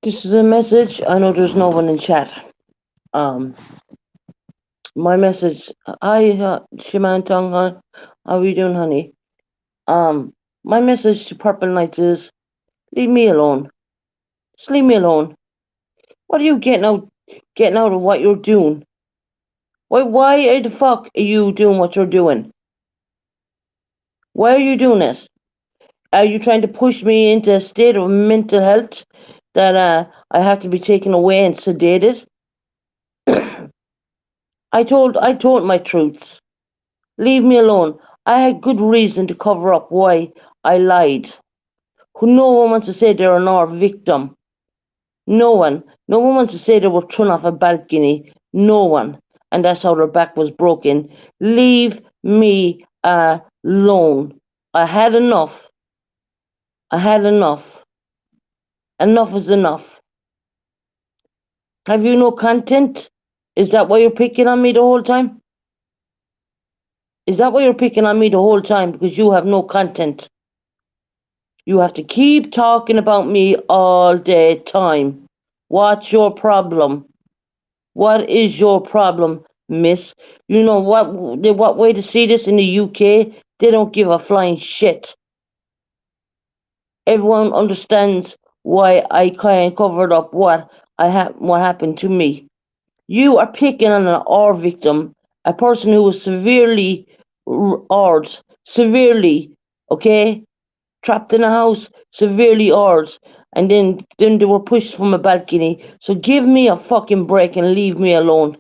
This is a message. I know there's no one in chat. Um, my message. Hi, Shiman Tonga. How are you doing, honey? My message to Purple Knights is: leave me alone. Just leave me alone. What are you getting out of what you're doing? Why the fuck are you doing what you're doing? Why are you doing it? Are you trying to push me into a state of mental health that I have to be taken away and sedated? I told my truths. Leave me alone. I had good reason to cover up why I lied. No one wants to say they're an R victim. No one. No one wants to say they were thrown off a balcony. No one. And that's how their back was broken. Leave me alone. I had enough. I had enough. Enough is enough. Have you no content? Is that why you're picking on me the whole time? Is that why you're picking on me the whole time? Because you have no content. You have to keep talking about me all the time. What's your problem? What is your problem, miss? You know what way to see this in the UK? They don't give a flying shit. Everyone understands why I kind of covered up what happened to me. You are picking on an R victim, a person who was severely R'd, severely, okay, trapped in a house, severely R'd, and then they were pushed from a balcony. So give me a fucking break and leave me alone.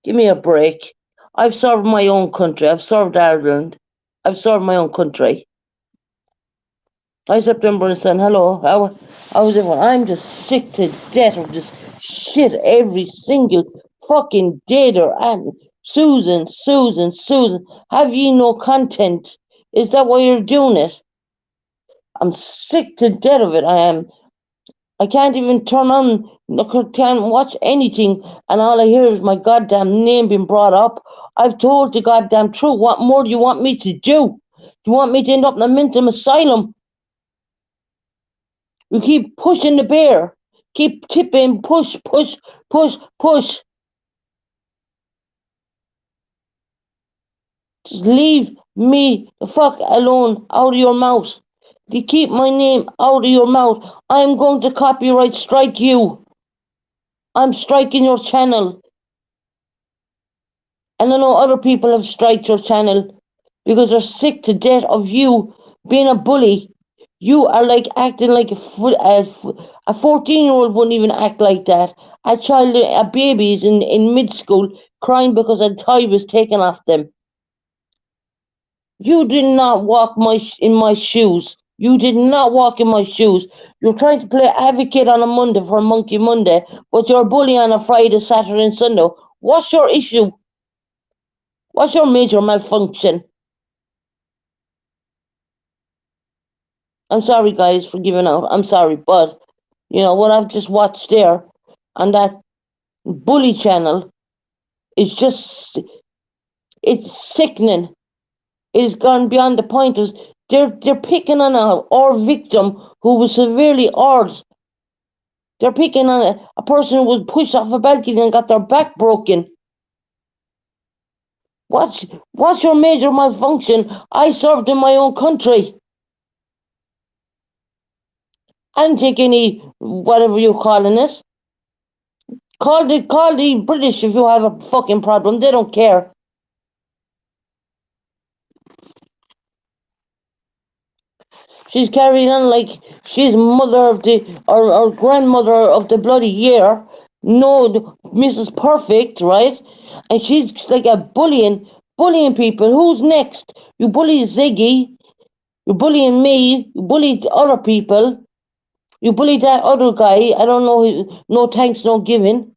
Give me a break. I've served my own country. I've served Ireland. I've served my own country. Hi, September and Sun. Hello. How's everyone? I'm just sick to death of this shit every single fucking day there. And Susan. Have you no content? Is that why you're doing it? I'm sick to death of it. I am. I can't even turn on, I can't watch anything, and all I hear is my goddamn name being brought up. I've told the goddamn truth. What more do you want me to do? Do you want me to end up in a mental asylum? You keep pushing the bear. Keep tipping, push. Just leave me the fuck alone out of your mouth. To keep my name out of your mouth, I'm going to copyright strike you. I'm striking your channel. And I know other people have striked your channel because they're sick to death of you being a bully. You are like acting like a 14-year-old wouldn't even act like that. A baby is in mid-school crying because a toy was taken off them. You did not walk in my shoes. You did not walk in my shoes. You're trying to play advocate on a Monday for Monkey Monday, but you're a bully on a Friday, Saturday, and Sunday. What's your issue? What's your major malfunction? I'm sorry, guys, for giving out. I'm sorry, but you know what I've just watched there on that bully channel is it's sickening. It's gone beyond the point. They're picking on our victim who was severely hurt. They're picking on a person who was pushed off a balcony and got their back broken. What's your major malfunction? I served in my own country. I didn't take any whatever you're calling it. Call the British if you have a fucking problem. They don't care. She's carrying on like she's mother of the or grandmother of the bloody year. No, Mrs. Perfect, right? And she's like a bullying people. Who's next? You bully Ziggy. You're bullying me. You bully other people. You bullied that other guy. I don't know. No thanks, no giving.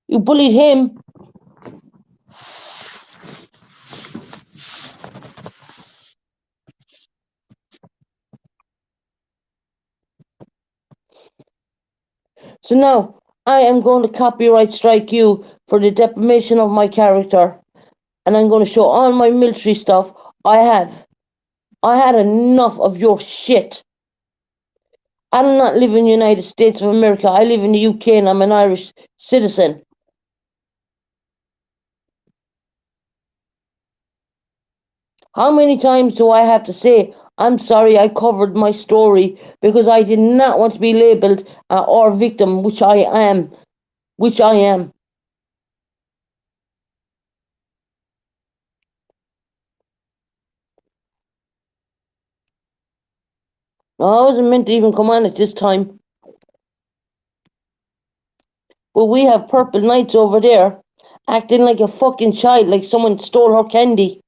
You bullied him. So now I am going to copyright strike you for the defamation of my character. And I'm going to show all my military stuff I have. I had enough of your shit. I do not live in the United States of America. I live in the UK and I'm an Irish citizen. How many times do I have to say, I'm sorry I covered my story because I did not want to be labelled or victim, which I am. Which I am. No, I wasn't meant to even come on at this time. But we have purple knights over there, acting like a fucking child, like someone stole her candy.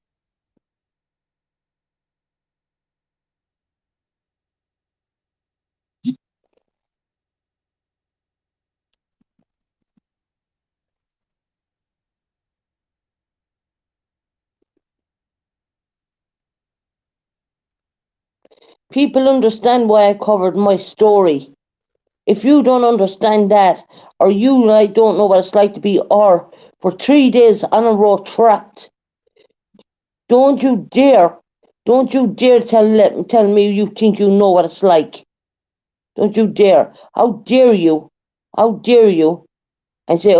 People understand why I covered my story. If you don't understand that, or you like don't know what it's like to be or for 3 days on a row trapped, don't you dare, tell me you think you know what it's like. Don't you dare. How dare you? How dare you? And say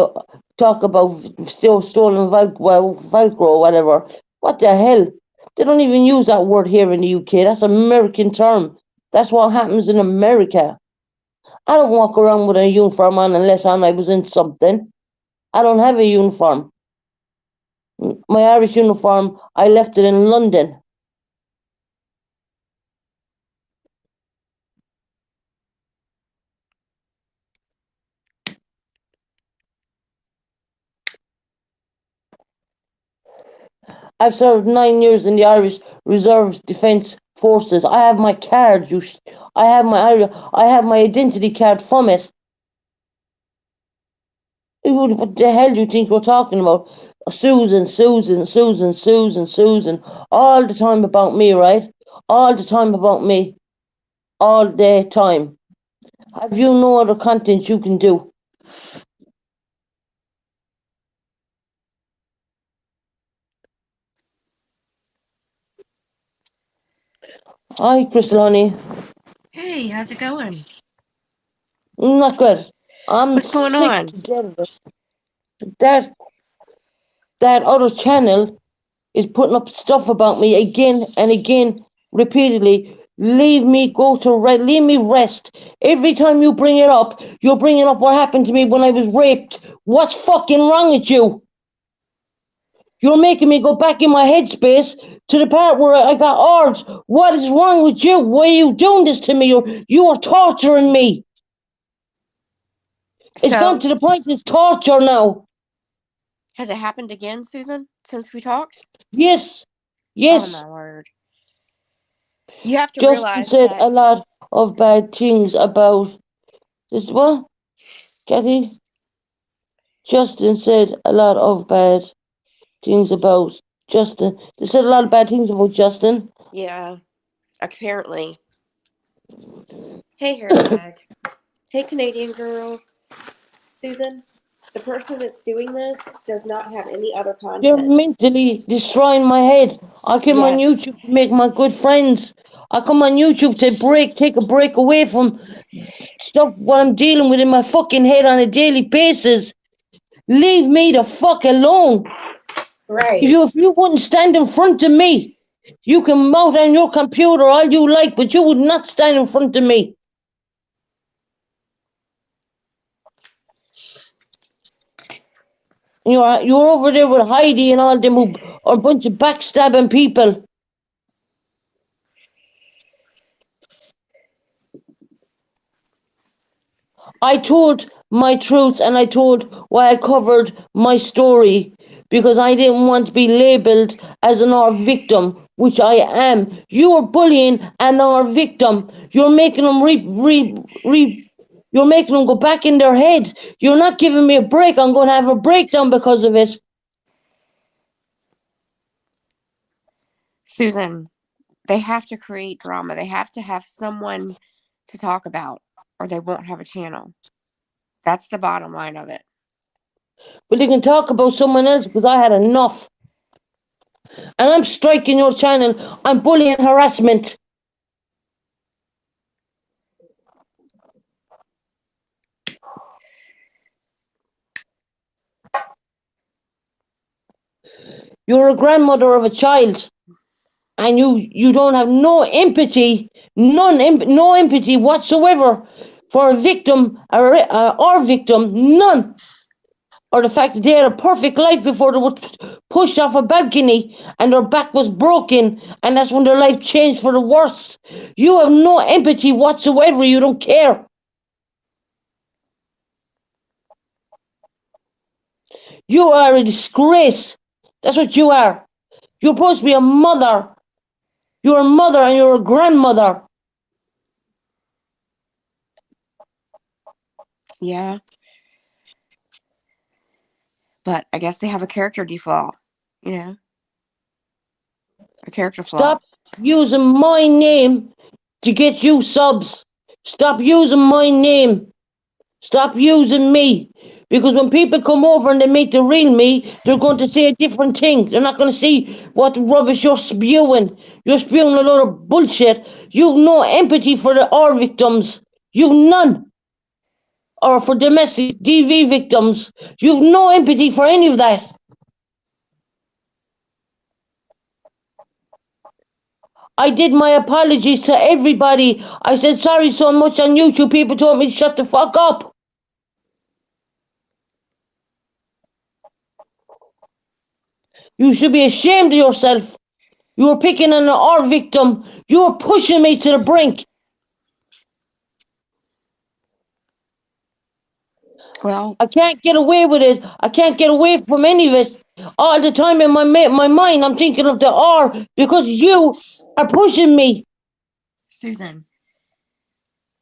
talk about stolen Velcro or whatever. What the hell? They don't even use that word here in the UK. That's an American term. That's what happens in America. I don't walk around with a uniform on unless I was in something. I don't have a uniform. My Irish uniform, I left it in London. I've served 9 years in the Irish Reserve Defence Forces. I have my card. I have my identity card from it. What the hell do you think we're talking about? Susan, Susan, Susan, Susan, Susan. All the time about me, right? All the time about me. All the time. Have you no other content you can do? Hi, Crystal Honey. Hey, how's it going? Not good. I'm What's going sick on? to death of it. That that other channel is putting up stuff about me again and again, repeatedly. Leave me rest. Every time you bring it up, you're bringing up what happened to me when I was raped. What's fucking wrong with you? You're making me go back in my headspace to the part where I got orbs. What is wrong with you? Why are you doing this to me? You are torturing me. It's gone So, to the point it's torture now. has it happened again, Susan, since we talked? Yes. Oh, Yes. my word. You have to Justin realize said that, a lot of bad things about this. What? Kathy? Justin said a lot of bad things about Justin. They said a lot of bad things about Justin. yeah, apparently. Hey, hair bag. Hey, Canadian girl. Susan, the person that's doing this does not have any other You're content. mentally destroying my head. I come on Yes. YouTube to make my good friends. I come on YouTube to take a break away from stuff what I'm dealing with in my fucking head on a daily basis. Leave me the fuck alone. Right. If you wouldn't stand in front of me, you can mouth on your computer all you like, but you would not stand in front of me. You're over there with Heidi and all them who are a bunch of backstabbing people. I told my truth and I told why I covered my story because I didn't want to be labelled as an our victim, which I am. You are bullying an our victim. You're making them you're making them go back in their head. You're not giving me a break. I'm going to have a breakdown because of it. Susan, they have to create drama. They have to have someone to talk about, or they won't have a channel. That's the bottom line of it. But they can talk about someone else because I had enough. And I'm striking your channel. I'm bullying harassment. You're a grandmother of a child, and you don't have no empathy, no empathy whatsoever for a victim or victim, none. Or the fact that they had a perfect life before they were pushed off a balcony and their back was broken, and that's when their life changed for the worse. You have no empathy whatsoever. You don't care. You are a disgrace. That's what you are. You're supposed to be a mother. You're a mother and you're a grandmother. Yeah. But I guess they have a character deflaw, you know, a character flaw. Stop using my name to get you subs. Stop using my name. Stop using me. Because when people come over and they meet the real me, they're going to say a different thing. They're not going to see what rubbish you're spewing. You're spewing a load of bullshit. You've no empathy for the R victims. You've none. Or for domestic DV victims. You've no empathy for any of that. I did my apologies to everybody. I said sorry so much on YouTube. People told me to shut the fuck up. You should be ashamed of yourself. You were picking on our victim. You were pushing me to the brink. Well, I can't get away with it. I can't get away from any of it. All the time in my mind, I'm thinking of the R because you are pushing me. Susan,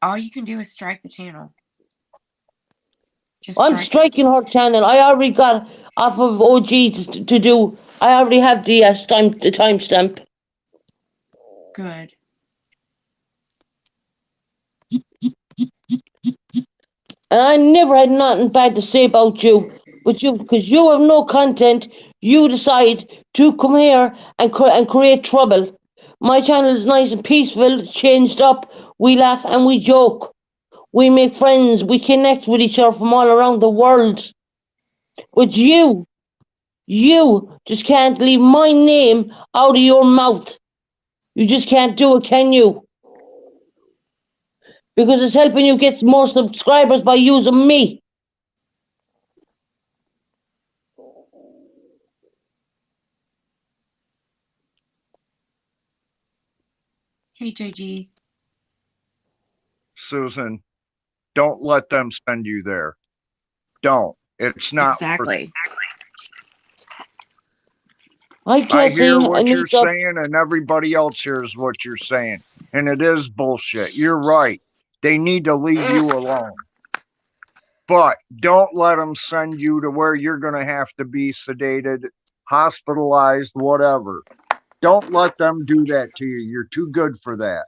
all you can do is strike the channel. Just I'm strike it. striking her channel. I already got off of OGs to do. I already have the timestamp. Good. And I never had nothing bad to say about you. But you, because you have no content, you decide to come here and create trouble. My channel is nice and peaceful, it's changed up. We laugh and we joke. We make friends. We connect with each other from all around the world. But you just can't leave my name out of your mouth. You just can't do it, can you? Because it's helping you get more subscribers by using me. Hey, JG. Susan, don't let them send you there. Don't. It's not. Exactly. Hi, I hear Cassie. what you're Anita. saying, and everybody else hears what you're saying. And it is bullshit. You're right. They need to leave you alone. But don't let them send you to where you're going to have to be sedated, hospitalized, whatever. Don't let them do that to you. You're too good for that.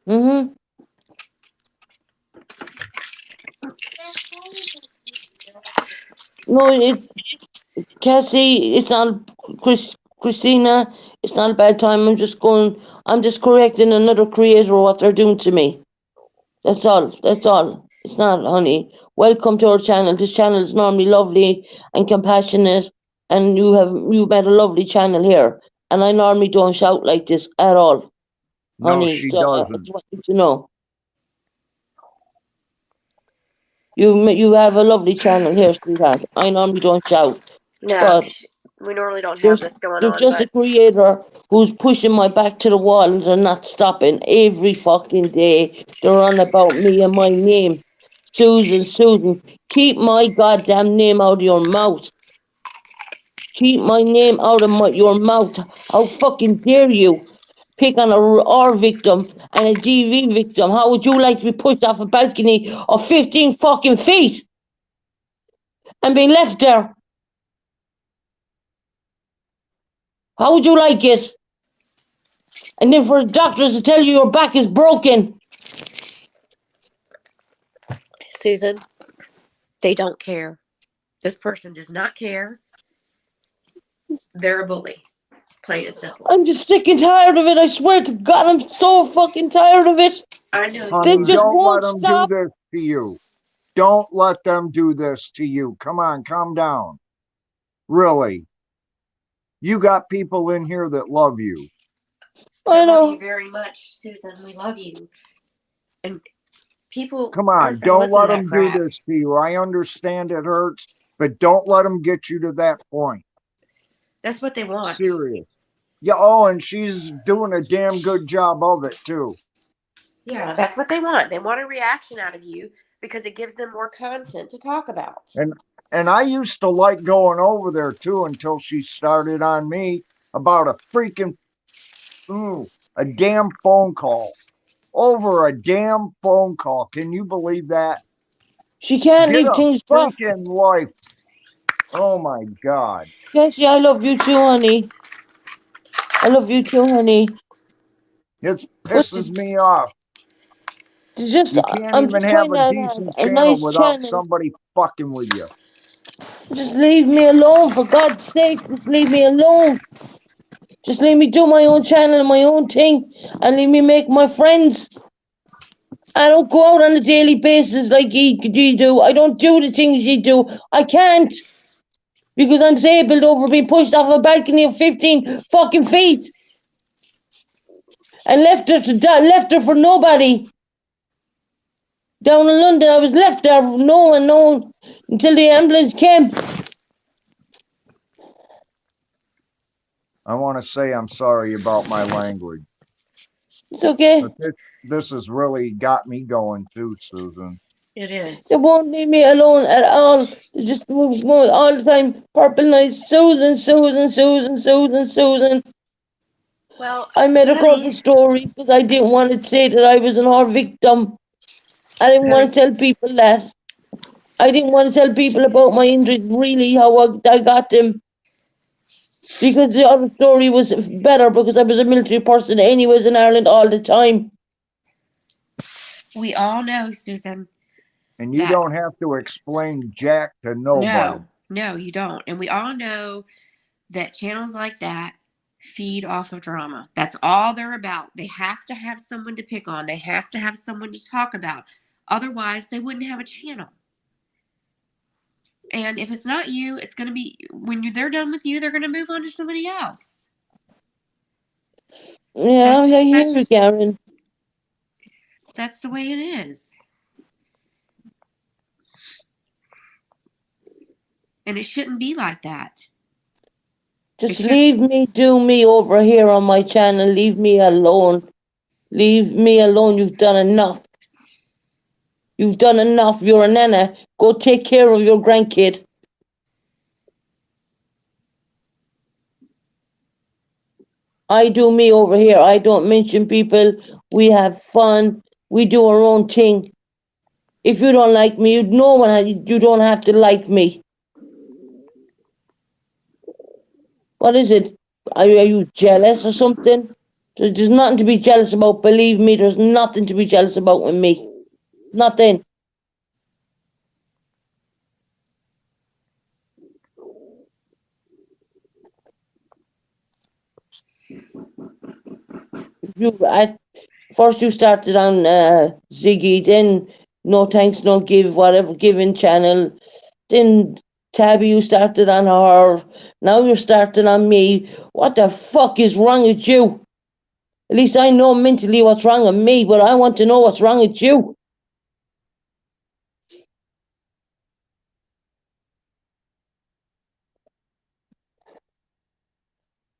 Mm-hmm. No, Cassie, it's not Christina. It's not a bad time. I'm just correcting another creator what they're doing to me. That's all. That's all. It's not, honey. Welcome to our channel. This channel is normally lovely and compassionate, and you've had a lovely channel here. And I normally don't shout like this at all, No, honey. she So I doesn't. just want you to know. You have a lovely channel here, sweetheart. I normally don't shout, No, but we normally don't have there's this going there's on, just a but creator who's pushing my back to the wall and they're not stopping every fucking day. They're on about me and my name. Susan, keep my goddamn name out of your mouth. Keep my name out of your mouth. How fucking dare you pick on a R victim and a DV victim? How would you like to be pushed off a balcony of 15 fucking feet and be left there? How would you like it? And then for the doctors to tell you your back is broken. Susan, they don't care. This person does not care. They're a bully. Plain and simple. I'm just sick and tired of it. I swear to God, I'm so fucking tired of it. I know you They Honey, are. just don't let won't them do stop. this to you. Don't let them do this to you. Come on, calm down. Really. You got people in here that love you. I I love you know. very much, Susan. We love you. And people Come aren't on, going to don't listen to let that them do crap. this to you. I understand it hurts, but don't let them get you to that point. That's what they want. Serious. Yeah, oh, and she's doing a damn good job of it too. Yeah, that's what they want. They want a reaction out of you because it gives them more content to talk about. And and I used to like going over there too until she started on me about a freaking a damn phone call. Over a damn phone call. Can you believe that? She can't Get leave a things drop. freaking life. Oh my God. Cassie, I love you too, honey. I love you too, honey. It But pisses me off. just, You can't I'm even just have trying a to have decent a channel nice without channel. somebody fucking with you. Just leave me alone, for God's sake. Just leave me alone. Just leave me do my own channel and my own thing, and leave me make my friends. I don't go out on a daily basis like you do. I don't do the things you do. I can't because I'm disabled over being pushed off a balcony of 15 fucking feet and left her for nobody. Down in London, I was left there, no one known until the ambulance came. I want to say I'm sorry about my language, It's okay. but this has really got me going too, Susan. It They is. won't leave me alone at all. They just all the time. Purple nights, Susan, Susan, Susan, Susan, Susan. Well, I made a couple honey, stories because I didn't want to say that I was an horror victim. I didn't want honey, to tell people that. I didn't want to tell people about my injuries, really, how I got them. Because the other story was better because I was a military person anyways in Ireland all the time. we all know, Susan, And you that don't have to explain jack to nobody. no, you don't. And we all know that channels like that feed off of drama. That's all they're about. They have to have someone to pick on, they have to have someone to talk about. Otherwise, they wouldn't have a channel. And if it's not you, it's going to be they're done with you, they're going to move on to somebody else. Yeah, That's I hear that's you, just Karen. that's the way it is. And it shouldn't be like that. It Just should leave me do me over here on my channel. Leave me alone. Leave me alone. You've done enough. You've done enough. You're a nana. Go take care of your grandkid. I do me over here. I don't mention people. We have fun. We do our own thing. If you don't like me, no one you don't have to like me. What is it? Are you jealous or something? There's nothing to be jealous about. Believe me, there's nothing to be jealous about with me. Nothing. At first you started on Ziggy, then no thanks, no give, whatever giving channel. Then Tabby, you started on her. Now you're starting on me. What the fuck is wrong with you? At least I know mentally what's wrong with me, but I want to know what's wrong with you.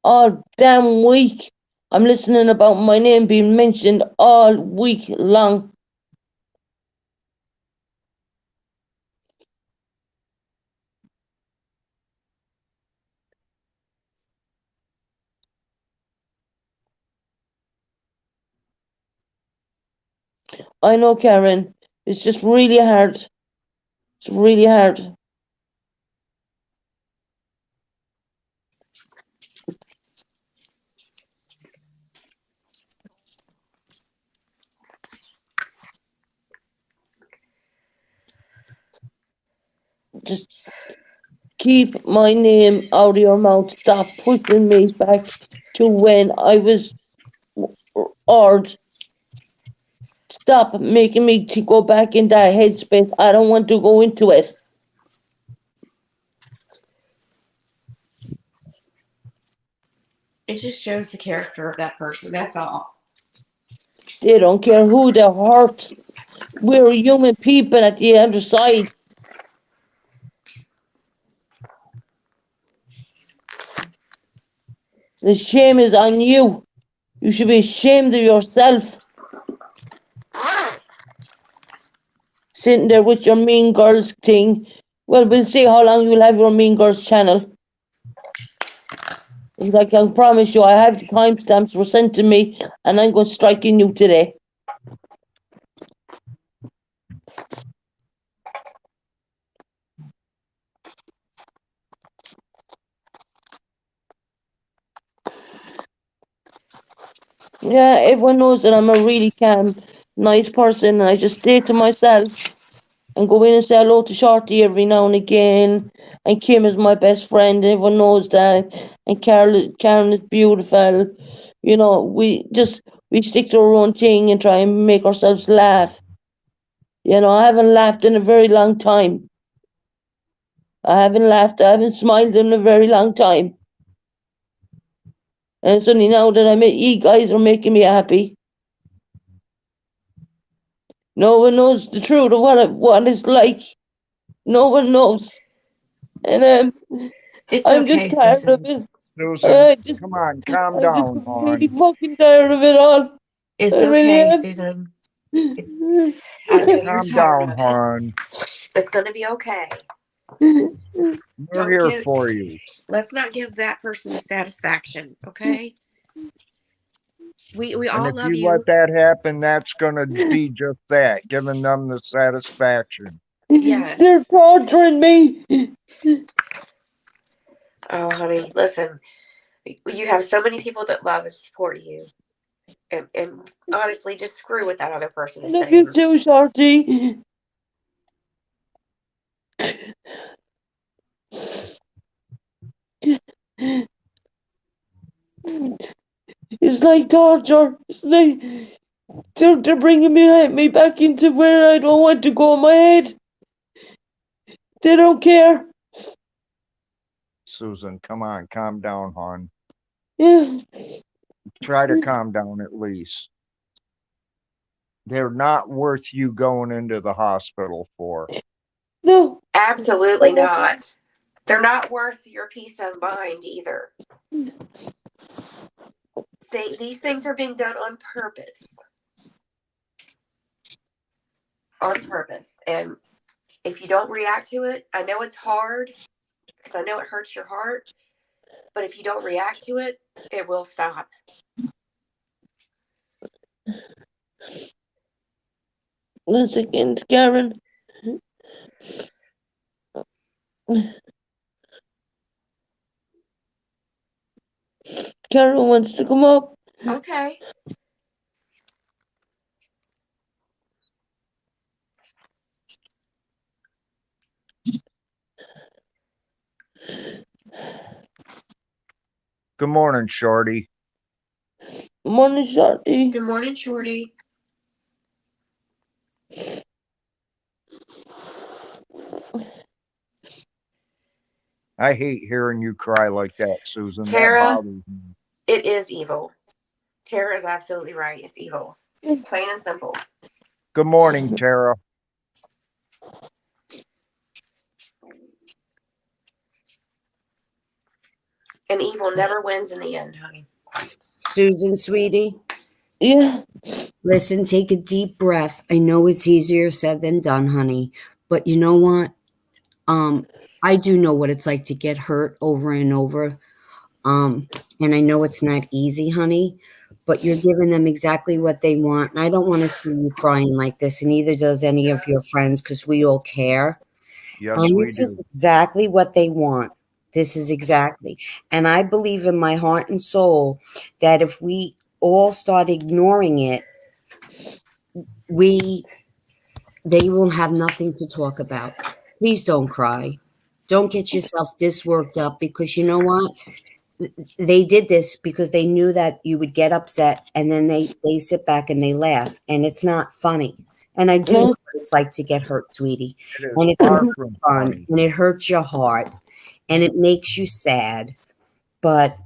All damn week. I'm listening about my name being mentioned all week long. I know, Karen. It's just really hard. It's really hard. Just keep my name out of your mouth. Stop pushing me back to when I was odd. Stop making me to go back in that headspace. I don't want to go into it. It just shows the character of that person. That's all. They don't care who they hurt. We're human people at the other side. The shame is on you. You should be ashamed of yourself. Sitting there with your Mean Girls thing. Well, we'll see how long you'll have your Mean Girls channel. Because I can promise you, I have the timestamps were sent to me, and I'm going to strike in you today. Yeah, everyone knows that I'm a really calm, nice person, and I just stay to myself and go in and say hello to Shorty every now and again. And Kim is my best friend. Everyone knows that. And Karen is beautiful. You know, we stick to our own thing and try and make ourselves laugh. You know, I haven't laughed in a very long time. I haven't smiled in a very long time. And suddenly now that you guys are making me happy. No one knows the truth of what it's like. No one knows. And It's I'm just okay, tired of Susan. it. Susan, I just come on, calm I'm just down, completely hon. fucking tired of it all. It's I really okay, am. Susan. It's, I know you're Calm tired down, of it. hon. It's gonna be okay. We're Don't here give. for you. Let's not give that person the satisfaction. Okay. We And all if love you let you. that happen, that's going to be just that, giving them the satisfaction. They're Yes. torturing me. Oh, honey, listen. You have so many people that love and support you, and honestly, just screw what that other person I is love you saying. too, Shorty. It's like torture. It's like they're bringing me back into where I don't want to go in my head. They don't care. Susan, come on, calm down, hon. Yeah. Try to calm down at least. They're not worth you going into the hospital for. No. Absolutely not. They're not worth your peace of mind either. These things are being done on purpose. On purpose. And if you don't react to it, I know it's hard because I know it hurts your heart. But if you don't react to it, it will stop. Once again, Karen. Karen wants to come up. Okay. Good morning, Shorty. Morning, Shorty. Good morning, Shorty. I hate hearing you cry like that, Susan. That Tara, bothers me. it is evil. Tara is absolutely right. It's evil. Plain and simple. Good morning, Tara. And evil never wins in the end, honey. Susan, sweetie, Yeah. listen, take a deep breath. I know it's easier said than done, honey, but you know what? I do know what it's like to get hurt over and over. And I know it's not easy, honey, but you're giving them exactly what they want. And I don't want to see you crying like this, and neither does any of your friends, because we all care. Yes, And we this is do. exactly what they want. This is exactly. And I believe in my heart and soul that if we all start ignoring it, they will have nothing to talk about. Please don't cry. Don't get yourself this worked up, because you know what? They did this because they knew that you would get upset, and then they sit back and they laugh, and it's not funny. And I do know No. what it's like to get hurt, sweetie. It is And it's far not from fun, funny. and it hurts your heart, and it makes you sad. But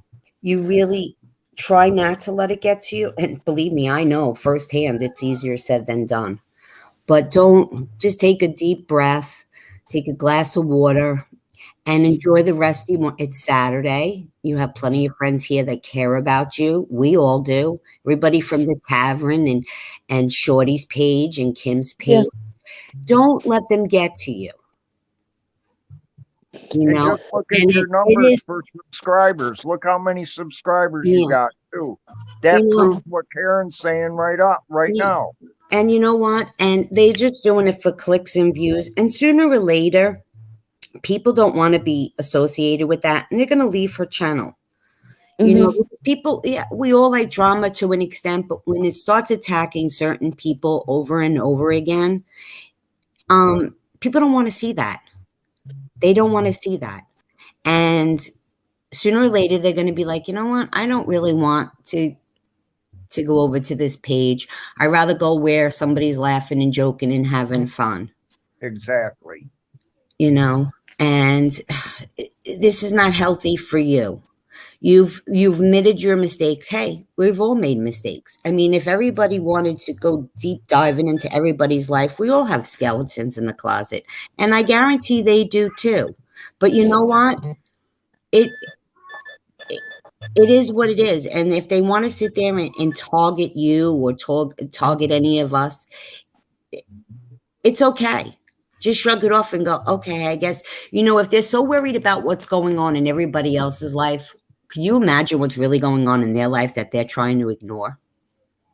you really try not to let it get to you. And believe me, I know firsthand it's easier said than done. But don't just take a deep breath, take a glass of water, and enjoy the rest you want. It's Saturday. You have plenty of friends here that care about you. We all do. Everybody from the tavern and Shorty's page and Kim's Yeah. page. Don't let them get to you. You And know, just look at and your it numbers is, for subscribers. Look how many subscribers you yeah, got too. That you know, proves what Karen's saying right yeah. now. And you know what? And they're just doing it for clicks and views. And sooner or later, people don't want to be associated with that, and they're going to leave her channel. You know, Mhm. people, yeah, we all like drama to an extent, but when it starts attacking certain people over and over again, people don't want to see that. They don't want to see that. And sooner or later, they're going to be like, you know what? I don't really want to go over to this page. I'd rather go where somebody's laughing and joking and having fun, Exactly. you know? And this is not healthy for you. You've admitted your mistakes. Hey, we've all made mistakes. I mean, if everybody wanted to go deep diving into everybody's life, we all have skeletons in the closet. And I guarantee they do too. But you know what? It it, it is what it is. And if they want to sit there and target you or target any of us, it's okay. Just shrug it off and go, okay, I guess, if they're so worried about what's going on in everybody else's life, can you imagine what's really going on in their life that they're trying to ignore?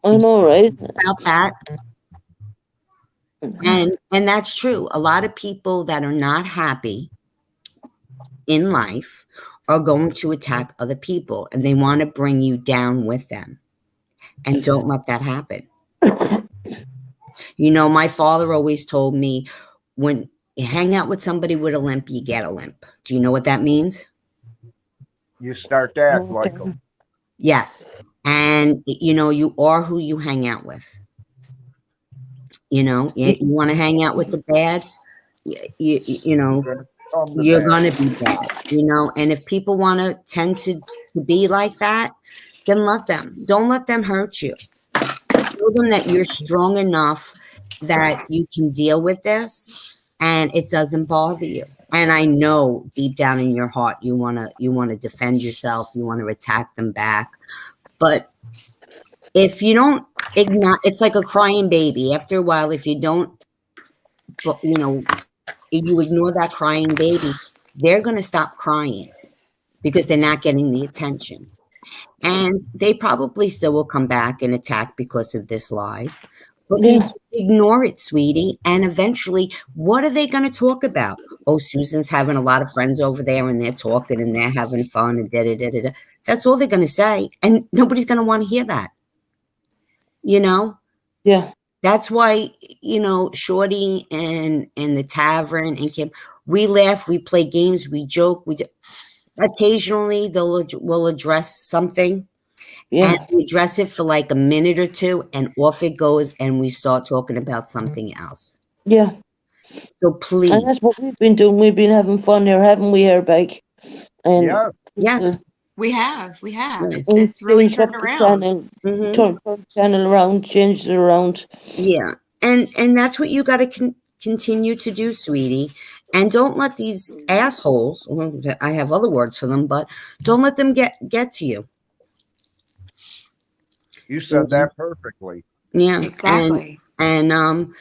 I Did you know, right? think about that? And that's true. A lot of people that are not happy in life are going to attack other people and they want to bring you down with them. And don't let that happen. My father always told me, when you hang out with somebody with a limp, you get a limp. Do you know what that means? You start to act like them. Yes. And, you are who you hang out with. You want to hang out with the bad, you're going to be bad, and if people want to tend to be like that, then let them. Don't let them hurt you. Show them that you're strong enough that you can deal with this and it doesn't bother you. And I know deep down in your heart you want to defend yourself, you want to attack them back. But if you don't ignore, it's like a crying baby. After a while, if you don't, you ignore that crying baby, they're going to stop crying because they're not getting the attention. And they probably still will come back and attack because of this live. But you Yeah. just ignore it, sweetie. And eventually, what are they going to talk about? Oh, Susan's having a lot of friends over there and they're talking and they're having fun and da-da-da-da-da. That's all they're going to say. And nobody's going to want to hear that. Yeah. That's why, Shorty and the tavern and Kim, we laugh, we play games, we joke, occasionally we'll address something. Yeah. And we address it for like a minute or two and off it goes and we start talking about something else. Yeah. So And please. that's what we've been doing. We've been having fun here, haven't we, Airbag? And Yeah. Yes. We have. Yes. It's really changed up turned the around. channel, Mhm. turned the channel around, changed it around. Yeah. And that's what you got to continue to do, sweetie. And don't let these assholes, I have other words for them, but don't let them get to you. You said that perfectly. Yeah. Exactly. And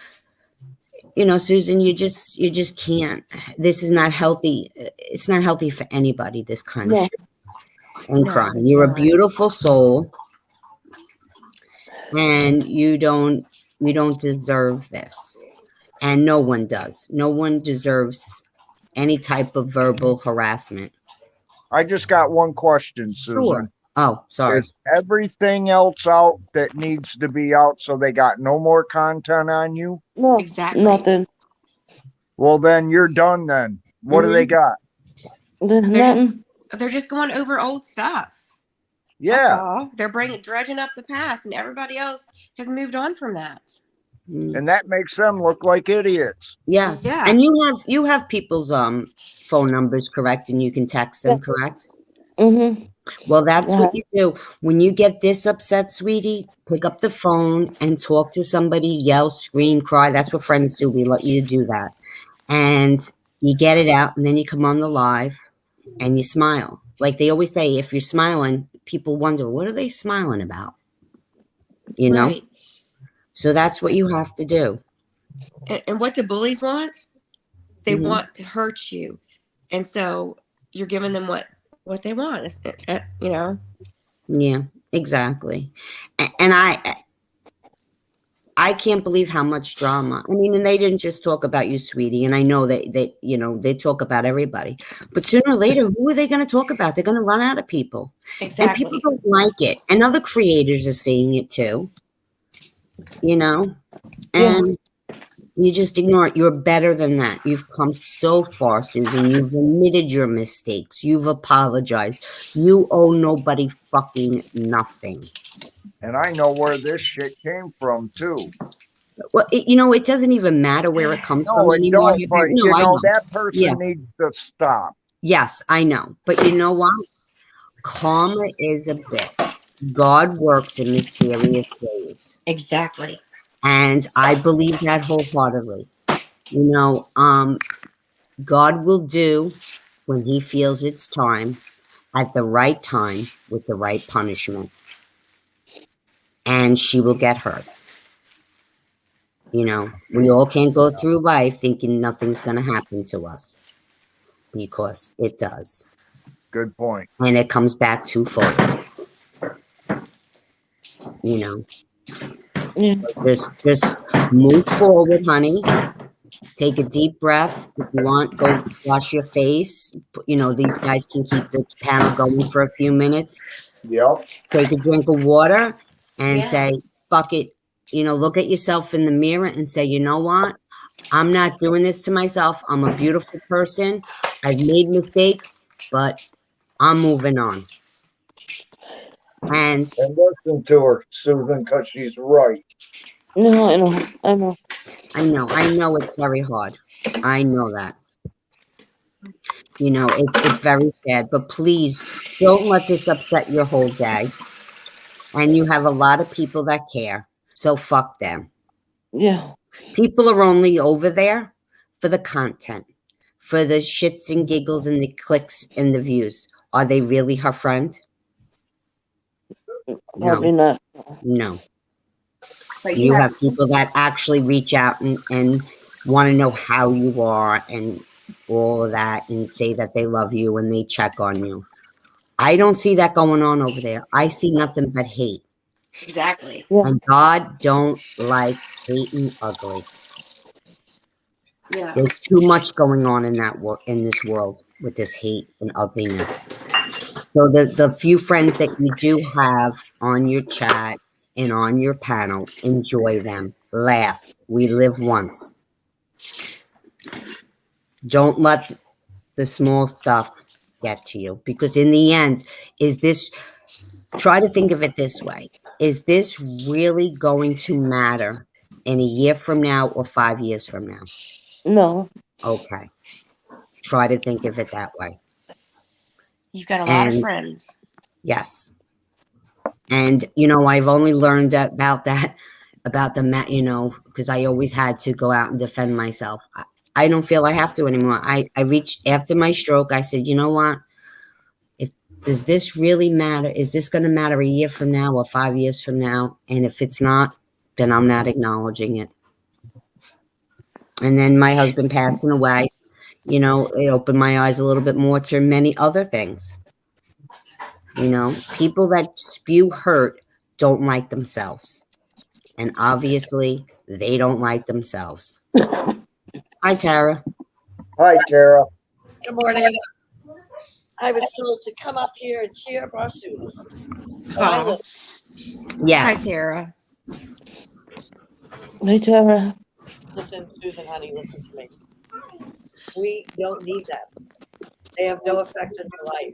Susan, you just can't. This is not healthy. It's not healthy for anybody, this kind of No. shit and No, crying. it's You're a not. beautiful soul and you don't deserve this. And no one does. No one deserves any type of verbal harassment. I just got one question, Sure. Susan. Oh, sorry. Is everything else out that needs to be out so they got no more content on you? No. Exactly. Nothing. Well, then you're done then. What do they got? Nothing. They're just going over old stuff. That's Yeah. all. They're dredging up the past, and everybody else has moved on from that. And that makes them look like idiots. Yes. Yeah. And you have people's phone numbers, correct? And you can text them, correct? Mm-hmm. Well, that's Yeah. what you do. When you get this upset, sweetie, pick up the phone and talk to somebody, yell, scream, cry. That's what friends do. We let you do that. And you get it out, and then you come on the live and you smile. Like they always say, if you're smiling, people wonder, what are they smiling about? You know? Right. So that's what you have to do. And what do bullies want? They Mhm. want to hurt you. And so you're giving them what they want, you know? Yeah, exactly. And I can't believe how much drama. I mean, and they didn't just talk about you, sweetie. And I know that they talk about everybody. But sooner or later, who are they going to talk about? They're going to run out of people. And people Exactly. don't like it. And other creators are seeing it too, you know? Yeah. And you just ignore it. You're better than that. You've come so far, Susan. You've admitted your mistakes. You've apologized. You owe nobody fucking nothing. And I know where this shit came from too. Well, it doesn't even matter where it comes from No, it anymore. don't, but No, I know. that Yeah. person needs to stop. Yes, I know. But you know what? Karma is a bitch. God works in mysterious ways. Exactly. And I believe that wholeheartedly. God will do when he feels it's time at the right time with the right punishment. And she will get hers. We all can't go through life thinking nothing's going to happen to us because it does. Good point. And it comes back twofold. Yeah. Just move forward, honey. Take a deep breath. If you want, go wash your face. These guys can keep the panel going for a few minutes. Yep. Take a drink of water and Yeah. say, fuck it. Look at yourself in the mirror and say, you know what? I'm not doing this to myself. I'm a beautiful person. I've made mistakes, but I'm moving on. And And listen to her, Susan, because she's right. No, I know. I know. I know it's very hard. I know that. It's very sad, but please don't let this upset your whole day. And you have a lot of people that care. So fuck them. Yeah. People are only over there for the content, for the shits and giggles and the clicks and the views. Are they really her friend? Probably No, not. no. But you You have have people that actually reach out and want to know how you are and all of that and say that they love you and they check on you. I don't see that going on over there. I see nothing but hate. exactly. Yeah. And God don't like hate and ugly. Yeah. There's too much going on in this world with this hate and ugliness. So the few friends that you do have on your chat and on your panel, enjoy them. Laugh. We live once. Don't let the small stuff get to you. Because in the end, try to think of it this way. Is this really going to matter in a year from now or 5 years from now? No. Okay. Try to think of it that way. You've got a lot of And friends. yes. And, I've only learned about that, about the, because I always had to go out and defend myself. I don't feel I have to anymore. I reached after my stroke. I said, you know what? Does this really matter? Is this going to matter a year from now or 5 years from now? And if it's not, then I'm not acknowledging it. And then my husband passing away, it opened my eyes a little bit more to many other things. People that spew hurt don't like themselves. And obviously, they don't like themselves. Hi, Tara. Hi, Tara. Good morning. I was told to come up here and cheer up our students. So I Oh. listen. Hi, Yes. Tara. Hey, Tara. Listen, Susan, honey, listen to me. We don't need them. They have no effect on your life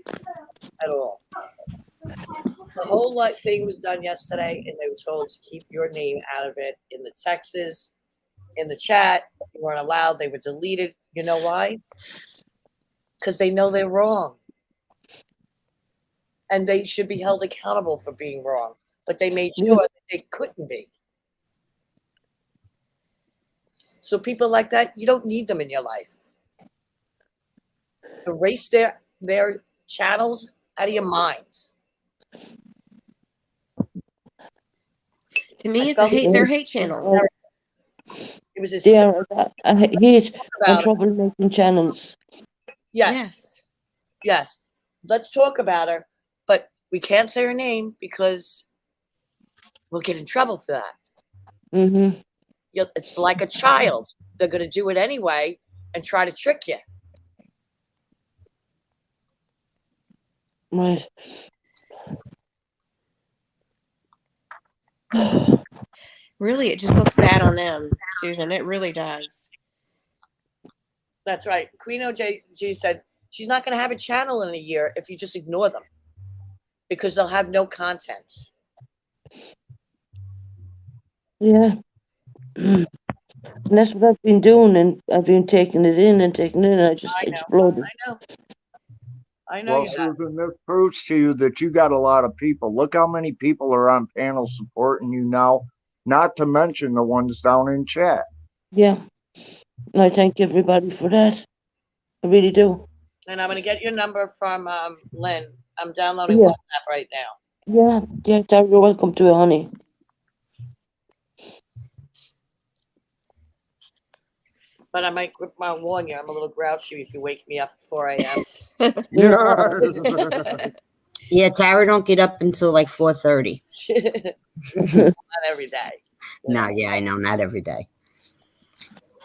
at all. The whole thing was done yesterday, and they were told to keep your name out of it in the texts, in the chat. You weren't allowed. They were deleted. You know why? Because they know they're wrong. and they should be held accountable for being wrong. But they made Yeah. sure that they couldn't be. So people like that, you don't need them in your life. Erase their channels out of your minds. To me, I it's a felt hate. They're hate channels. it was a They step are. I hate on about it. troublemaking channels. Yes. Yes. Let's talk about her, but we can't say her name because we'll get in trouble for that. Mm-hmm. It's like a child. They're going to do it anyway and try to trick you. Right. Really, it just looks bad on them, Susan. It really does. That's right. Queen OJG said she's not going to have a channel in a year if you just ignore them because they'll have no content. Yeah. And that's what I've been doing, and I've been taking it in and taking it in, and I just I know. exploded. I know Well, you have. Susan, this proves to you that you got a lot of people. Look how many people are on panel supporting you now, not to mention the ones down in chat. Yeah. And I thank everybody for that. I really do. And I'm going to get your number from Lynn. I'm downloading Yeah. WhatsApp right now. Yeah. Yeah, Tara, you're welcome to it, honey. But I might warn you, I'm a little grouchy if you wake me up at 4 a.m. Yeah. Yeah, Tara don't get up until like 4:30. Not every day. No, yeah, I know, not every day.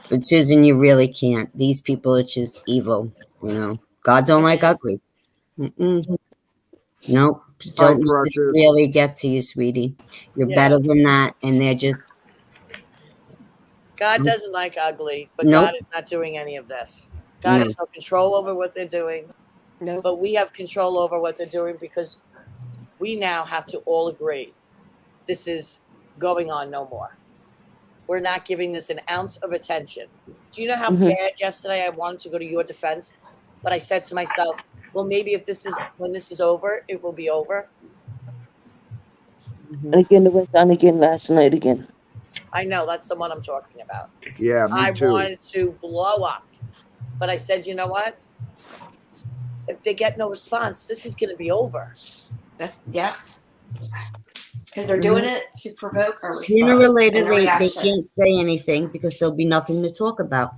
But Susan, you really can't. These people, it's just evil. You know, God don't like ugly. Mm-mm. Nope. Don't let this Precious. really get to you, sweetie. You're Yeah. better than that, and they're just God doesn't like ugly, but Nope. God is not doing any of this. God has no control over what they're doing. No. But we have control over what they're doing because we now have to all agree this is going on no more. We're not giving this an ounce of attention. Do you know how bad yesterday I wanted to go to your defense? But I said to myself, well, maybe if when this is over, it will be over. And again, it went on again last night again. I know, that's the one I'm talking about. Yeah, me I too. wanted to blow up. But I said, you know what? If they get no response, this is going to be over. Because they're doing it to provoke a response. sooner or later and a they reaction. can't say anything because there'll be nothing to talk about.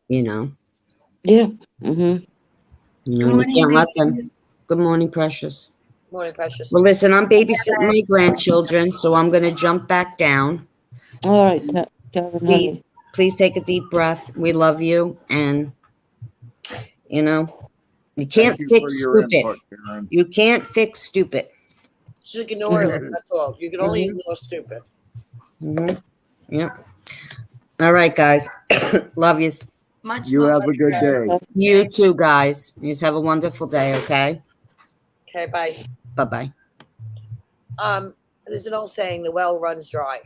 You know. Yeah. Mm-hmm. You can't let them. Good morning, Precious. Morning, Precious. Well, listen, I'm babysitting my grandchildren, so I'm going to jump back down. All right, Karen, honey. Please take a deep breath. We love you, and you know, you can't Thank you fix for your stupid. input, Karen. You can't fix stupid. Just ignore it. That's all. You can only ignore stupid. Yep. All right, guys. Love yous. Much You love. have a good day. You too, guys. You just have a wonderful day, okay? Okay, bye. Bye-bye. There's an old saying, the well runs dry.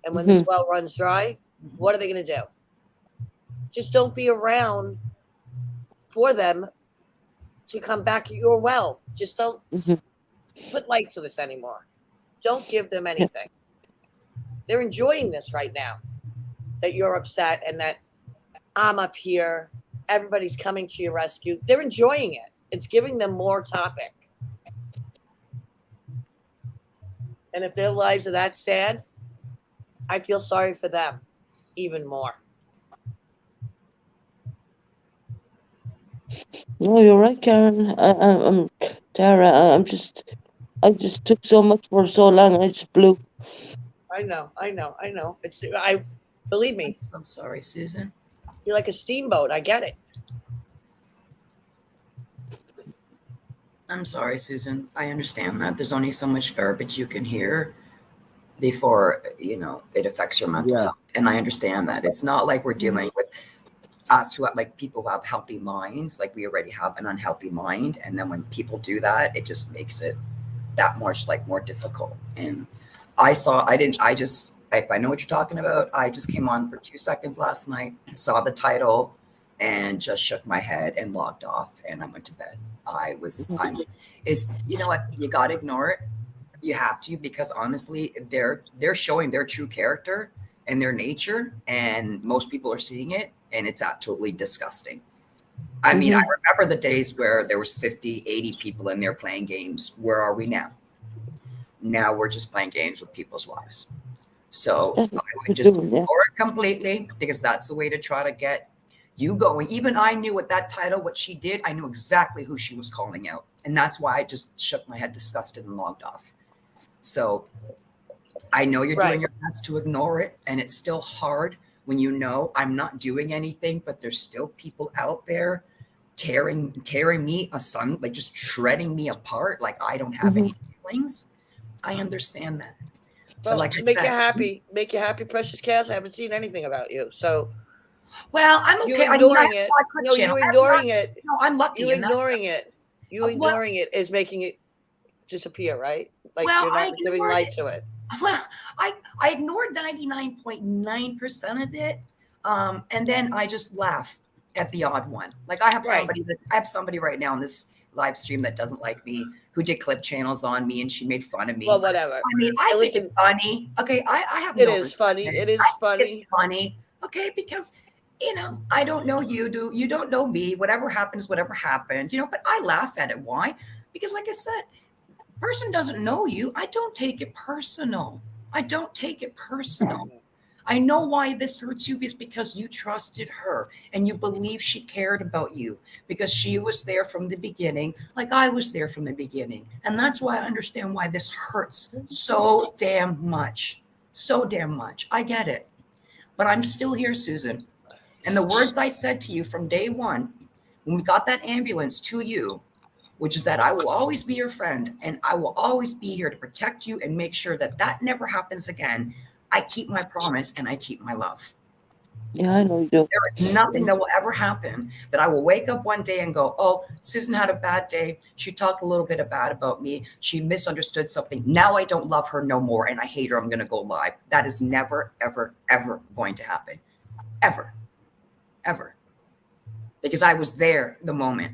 And when this well runs dry, what are they going to do? Just don't be around for them to come back at your well. Just don't put light to this anymore. Don't give them anything. They're enjoying this right now, that you're upset and that I'm up here. Everybody's coming to your rescue. They're enjoying it. It's giving them more topic. And if their lives are that sad, I feel sorry for them even more. No, you're right, Karen. I'm Tara. I just took so much for so long. I just blew. I know. Believe me. I'm sorry, Susan. You're like a steamboat. I get it. I'm sorry, Susan. I understand that there's only so much garbage you can hear before, it affects your mental health. And I understand that. It's not like we're dealing with us who have, like, people who have healthy minds, like we already have an unhealthy mind. And then when people do that, it just makes it that much more difficult. And I know what you're talking about. I just came on for 2 seconds last night, saw the title, and just shook my head and logged off, and I went to bed. You know what? You got to ignore it. You have to, because honestly, they're showing their true character and their nature, and most people are seeing it, and it's absolutely disgusting. I mean, I remember the days where there was 50, 80 people in there playing games. Where are we now? Now we're just playing games with people's lives. So I would just ignore it completely, because that's the way to try to get you going. Even I knew with that title, what she did, I knew exactly who she was calling out. And that's why I just shook my head disgusted and logged off. So I know you're doing your best to ignore it, and it's still hard when you know I'm not doing anything, but there's still people out there tearing me asunder, like just shredding me apart, like I don't have any feelings. I understand that. Well, but like to I make said, you happy, Precious Cass. I haven't seen anything about you, so well, I'm okay. you ignoring it. No, channel. you ignoring it. No, I'm lucky. You ignoring it. You ignoring it is making it disappear, right? Like you're not giving light to it. Well, I ignored 99.9% of it, and then I just laugh at the odd one. Like I have somebody right now in this live stream that doesn't like me, who did clip channels on me, and she made fun of me. Well, whatever. I mean, I think it's funny. Okay, I have. It is funny. It is funny. It's funny. Okay, because I don't know you. You don't know me. Whatever happens, whatever happened. But I laugh at it. Why? Because, like I said, person doesn't know you. I don't take it personal. I know why this hurts you is because you trusted her and you believe she cared about you, because she was there from the beginning, like I was there from the beginning. And that's why I understand why this hurts so damn much. So damn much. I get it. But I'm still here, Susan. And the words I said to you from day one, when we got that ambulance to you, which is that I will always be your friend and I will always be here to protect you and make sure that that never happens again. I keep my promise and I keep my love. Yeah, I know you do. There is nothing that will ever happen that I will wake up one day and go, oh, Susan had a bad day. She talked a little bit bad about me. She misunderstood something. Now I don't love her no more and I hate her. I'm going to go live. That is never, ever, ever going to happen. Ever. Ever. Because I was there the moment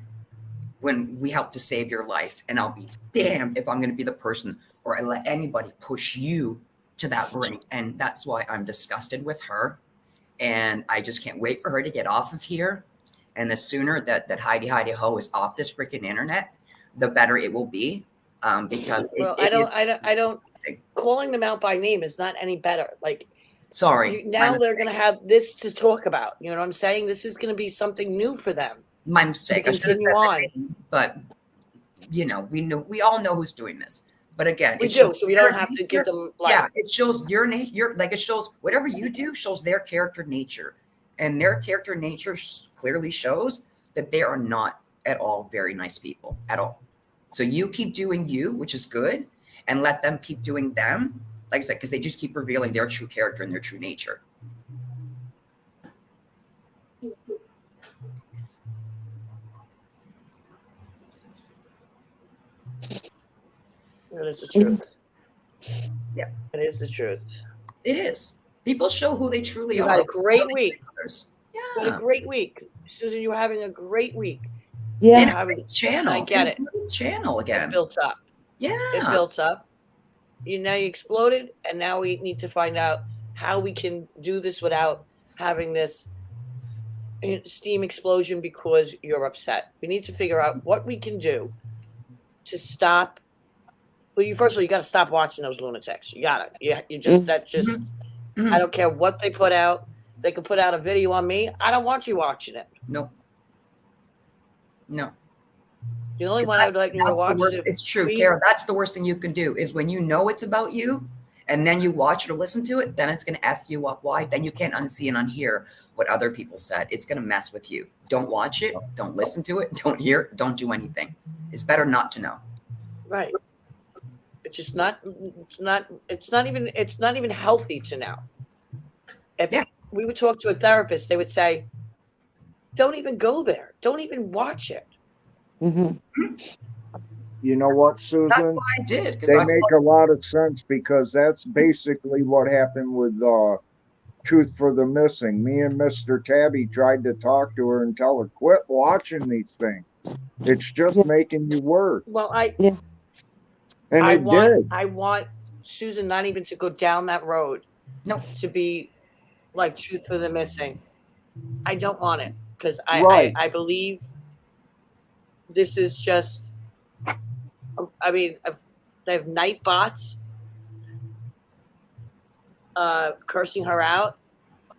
when we helped to save your life. And I'll be damned if I'm going to be the person or I let anybody push you to that brink. And that's why I'm disgusted with her. And I just can't wait for her to get off of here. And the sooner that Heidi Ho is off this freaking internet, the better it will be. Because I don't calling them out by name is not any better. Like, sorry. Now they're going to have this to talk about. You know what I'm saying? This is going to be something new for them. My mistake. To continue on. Name, but we all know who's doing this. But again, we do, so we don't have to give them like. Yeah, it shows your nature. Like it shows whatever you do shows their character nature, and their character nature clearly shows that they are not at all very nice people at all. So you keep doing you, which is good, and let them keep doing them. Like I said, because they just keep revealing their true character and their true nature. It is the truth. Yeah. It is the truth. It is. People show who they truly are. You had a great week. Yeah. You had a great week. Susan, you were having a great week. Yeah. And having a channel. I get it. Channel again. It built up. Yeah. It built up. Now you exploded, and now we need to find out how we can do this without having this steam explosion because you're upset. We need to figure out what we can do to stop. Well, first of all, you got to stop watching those lunatics. You got to. You just that's just. Mm-hmm. I don't care what they put out. They could put out a video on me. I don't want you watching it. No. The only one I would like you to watch is it's true, Tara. That's the worst thing you can do is when you know it's about you, and then you watch it or listen to it. Then it's going to f you up. Why? Then you can't unsee and unhear what other people said. It's going to mess with you. Don't watch it. Don't listen to it. Don't hear it. Don't do anything. It's better not to know. Right. It's just not. It's not even healthy to know. If we would talk to a therapist, they would say, "Don't even go there. Don't even watch it." Mm-hmm. You know what, Susan? That's what I did. They make a lot of sense because that's basically what happened with Truth for the Missing. Me and Mr. Tabby tried to talk to her and tell her, quit watching these things. It's just Yeah. making you worse. Well, Yeah. And it did. I want Susan not even to go down that road. No. To be like Truth for the Missing. I don't want it because Right. I believe this is just. I mean, they have night bots cursing her out.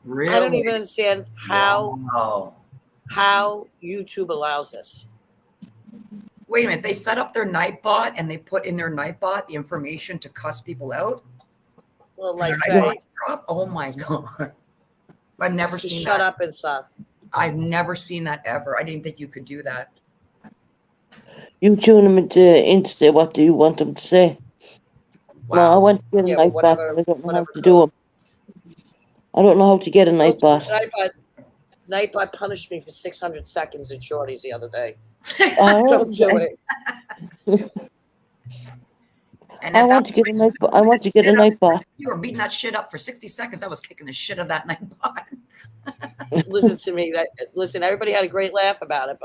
Really? I don't even understand Wow. how YouTube allows this. Wait a minute. They set up their Nightbot and they put in their Nightbot the information to cuss people out. Well, So like their say, Nightbots drop? Oh my god! I've never to seen shut that. up and stuff. I've never seen that ever. I didn't think you could do that. You tune them into say what do you want them to say. Wow. No, I want to get a Yeah, night but bath, whatever, but I don't know how whatever to do them. I don't know how to get a night bath. Nightbot punished me for 600 seconds in shorties the other day. Oh, Don't do it. And I at want that to get a point, night. I want to get a night bath. you were beating that shit up for 60 seconds. I was kicking the shit out of that Nightbot. Listen to me. Listen, everybody had a great laugh about it,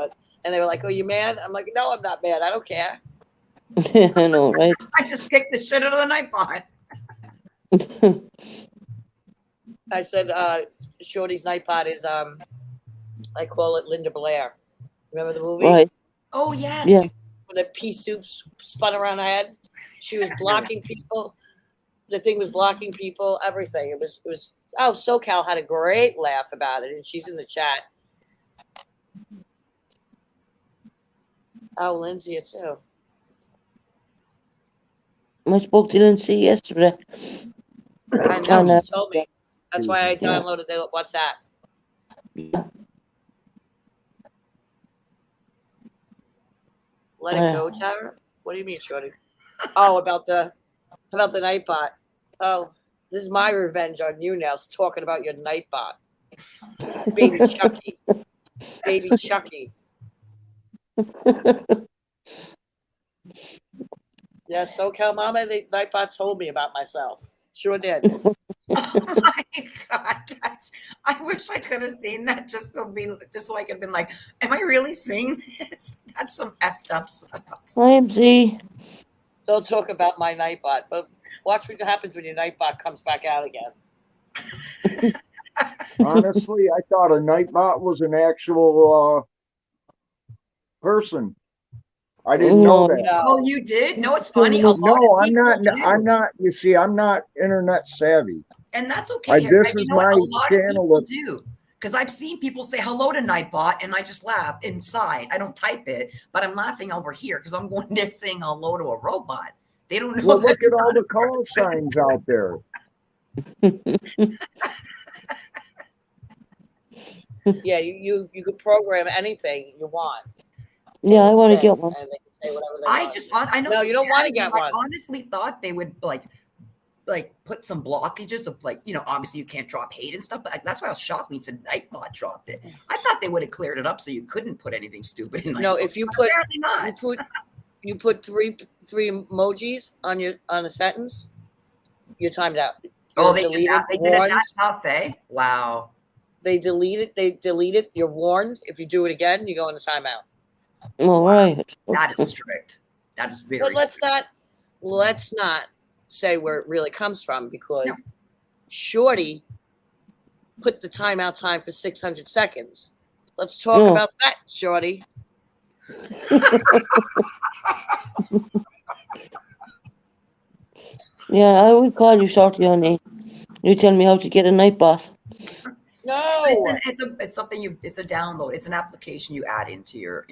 and they were like, "Oh, you mad?" I'm like, "No, I'm not mad. I don't care." I know, right? I just kicked the shit out of the Nightbot. I said, "Shorty's Nightbot is I call it Linda Blair. Remember the movie? Right. Oh yes. Yeah. When the pea soup spun around her head, she was blocking people. The thing was blocking people. Everything. It was. Oh, SoCal had a great laugh about it, and she's in the chat. Oh, Lindsay too. I spoke to Lindsay yesterday. I know. And, She told me. That's why I downloaded the WhatsApp. yeah. Let it go, Tara. What do you mean, Shorty? Oh, about the Nightbot. Oh, this is my revenge on you now. Talking about your Nightbot, baby Chucky, baby Chucky. Yeah, SoCal Mama, the Nightbot told me about myself. Sure did. Oh my god, guys. I wish I could have seen that just so I could have been like, am I really seeing this? That's some effed up stuff. IMZ. Don't talk about my Nightbot, but watch what happens when your Nightbot comes back out again. Honestly, I thought a Nightbot was an actual person. I didn't know that. No. Oh, you did? No, it's funny. A lot No, of I'm people not. do. I'm not. You see, I'm not internet savvy. And that's okay. This You is know what? my A lot of channel. people do. Because I've seen people say hello to Nightbot and I just laugh inside. I don't type it, but I'm laughing over here because I'm going there saying hello to a robot. They don't know. Well, look at all the call signs out there. Yeah, you could program anything you want. Yeah, I want to get one. And they can say whatever they want. I know. No, you don't want to get one. I honestly thought they would like put some blockages of obviously you can't drop hate and stuff, but that's why I was shocked when he said Nightbot dropped it. I thought they would have cleared it up so you couldn't put anything stupid in. No, if you put apparently not. you put three emojis on a sentence, you're timed out. Oh, they did that. They did it that tough, eh? Wow. They delete it. You're warned. If you do it again, you go into timeout. All right. That is strict. That is very. But let's not say where it really comes from, because Shorty put the timeout time for 600 seconds. Let's talk about that, Shorty. Yeah, I will call you shortly, honey. You tell me how to get a Nightbot. No, it's something it's a download. It's an application you add into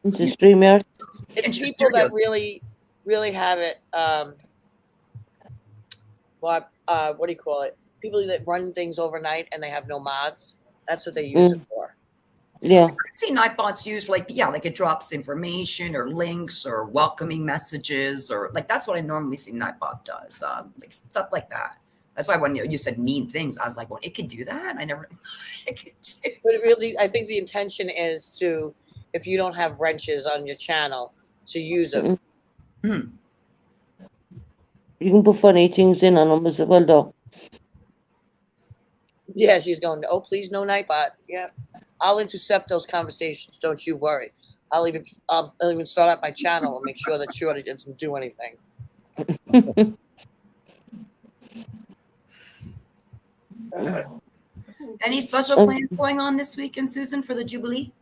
StreamYard. It's people that really, really have it. What do you call it? People that run things overnight and they have no mods. That's what they use it for. Yeah. I've seen Nightbots used like it drops information or links or welcoming messages or that's what I normally see Nightbot does. Like stuff like that. That's why when you said mean things, I was like, well, it could do that? I never it could do. But I think the intention is to, if you don't have wrenches on your channel, to use them. You can put funny things in on them as well, though. Yeah, she's going, oh, please, no Nightbot. Yeah. I'll intercept those conversations. Don't you worry. I'll even start up my channel and make sure that Shorty doesn't do anything. Any special plans going on this weekend, Susan, for the Jubilee?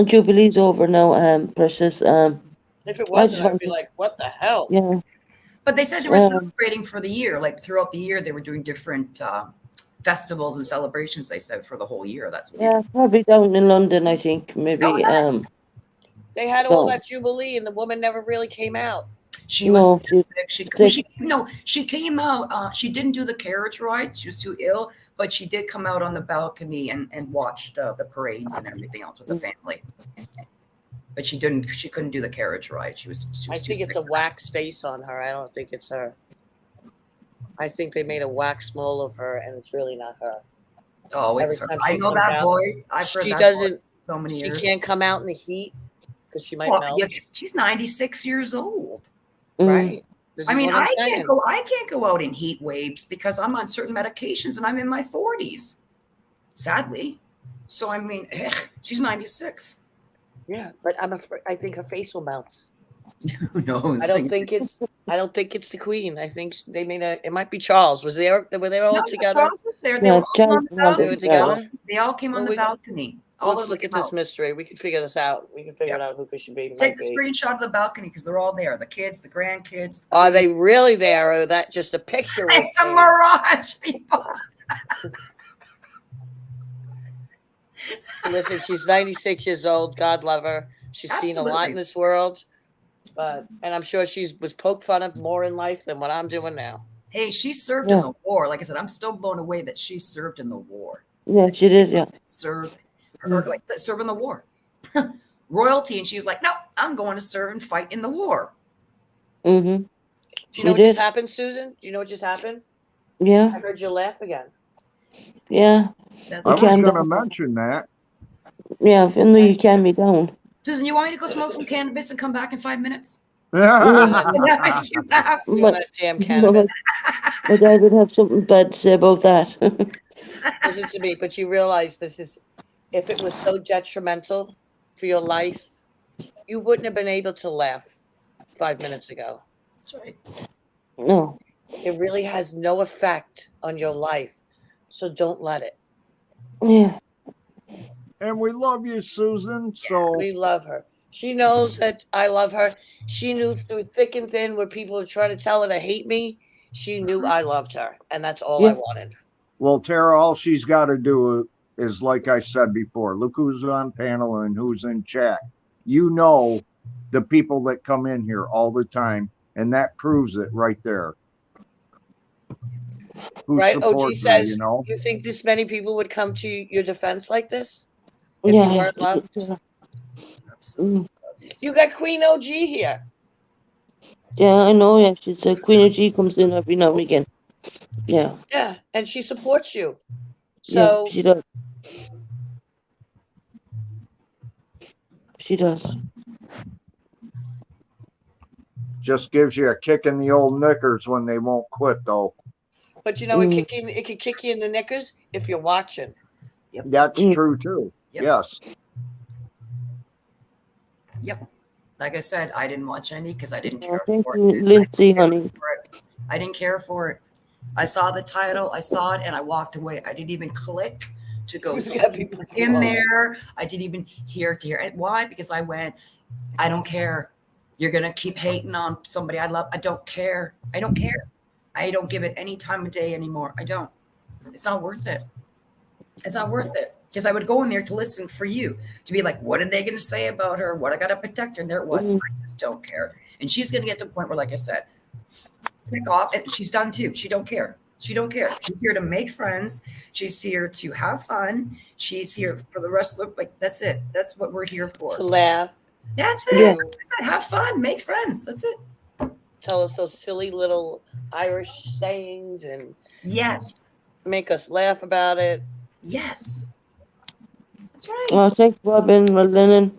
Jubilee's over now, Precious. If it I wasn't, just I'd be like, what the hell? yeah. But they said they were celebrating for the year. Like throughout the year, they were doing different festivals and celebrations. They said for the whole year. That's weird. Yeah, probably down in London, I think. Maybe. Oh, nice. They had all that Jubilee, and the woman never really came out. She was No, sick. sick. She came out. She didn't do the carriage ride. She was too ill, but she did come out on the balcony and watched the parades and everything else with the family. But she didn't. She couldn't do the carriage ride. She was I think it's a wax face on her. I don't think it's her. I think they made a wax mold of her, and it's really not her. Oh, it's her. Every time I she know comes that out, voice. I've heard she that doesn't. voice so many She years. can't come out in the heat because she might Well, melt. yeah, she's 96 years old. Right. This I is mean, what I'm I saying. can't go out in heat waves because I'm on certain medications and I'm in my 40s. Sadly. So I mean, she's 96. Yeah, but I'm afraid. I think her face will melt. Who knows? I don't think it's the Queen. I think they made a. It might be Charles. Were they all No, together? Charles was there. They Yeah, were all Charles on the was on They balcony. were together. They all came on Well, the balcony. All Let's of look them at this out. mystery. We can figure this out. We can figure Yeah. out who she be. Take the screenshot of the balcony because they're all there. The kids, the grandkids. Are they really there, or that just a picture? we're It's a seeing? mirage, people. Listen, she's 96 years old. God love her. She's seen a lot Absolutely. in this world, and I'm sure she was poked fun of more in life than what I'm doing now. Hey, she served in the war. Like I said, I'm still blown away that she served in the war. Yeah, she did. Yeah. Serve in the war. Royalty, and she was like, "No, I'm going to serve and fight in the war." Mm-hmm. Do you know what just happened, Susan? Do you know what just happened? Yeah. I heard you laugh again. Yeah. That's I was calm going to down. mention that. Yeah, Finley, you calm me down. Susan, you want me to go smoke some cannabis and come back in 5 minutes? If you laugh. you want that damn cannabis. My dad would have something bad to say about that. Listen to me, but you realize this is, if it was so detrimental for your life, you wouldn't have been able to laugh 5 minutes ago. That's right. No. It really has no effect on your life, so don't let it. Yeah. And we love you, Susan. So We love her. She knows that I love her. She knew through thick and thin where people were trying to tell her to hate me. She knew I loved her, and that's all I wanted. well, Tara, all she's got to do is, like I said before, look who's on panel and who's in chat. You know the people that come in here all the time, and that proves it right there. Who Right? OG supports her, says, you know? you think this many people would come to your defense like this if Yeah. you weren't loved? Mm. You got Queen OG here. Yeah, I know. Yeah, she's a Queen of G comes in every now and again. Yeah. Yeah, and she supports you. So yeah, she does. She does. Just gives you a kick in the old knickers when they won't quit, though. but you know, it could kick you in the knickers if you're watching. That's true, too. Yep. Yes. Yep. Like I said, I didn't watch any because I didn't care Thank for you, it. Lindsay, honey. I didn't care for it. I saw the title, I saw it, and I walked away. I didn't even click to go see what's in there. I didn't even hear it. Why? Because I went, I don't care. You're going to keep hating on somebody I love. I don't care. I don't care. I don't give it any time of day anymore. I don't. It's not worth it. It's not worth it. Because I would go in there to listen for you, to be like, what are they going to say about her? What I got to protect her? And there it was. I just don't care. And she's going to get to the point where, like I said, pick off. And she's done too. She don't care. She don't care. She's here to make friends. She's here to have fun. She's here for the rest of the, like, that's it. That's what we're here for. To laugh. That's it. Yeah. That's it. Have fun. Make friends. That's it. Tell us those silly little Irish sayings and Yes. make us laugh about it. Yes. That's right. Oh, thanks, Robin Lennon.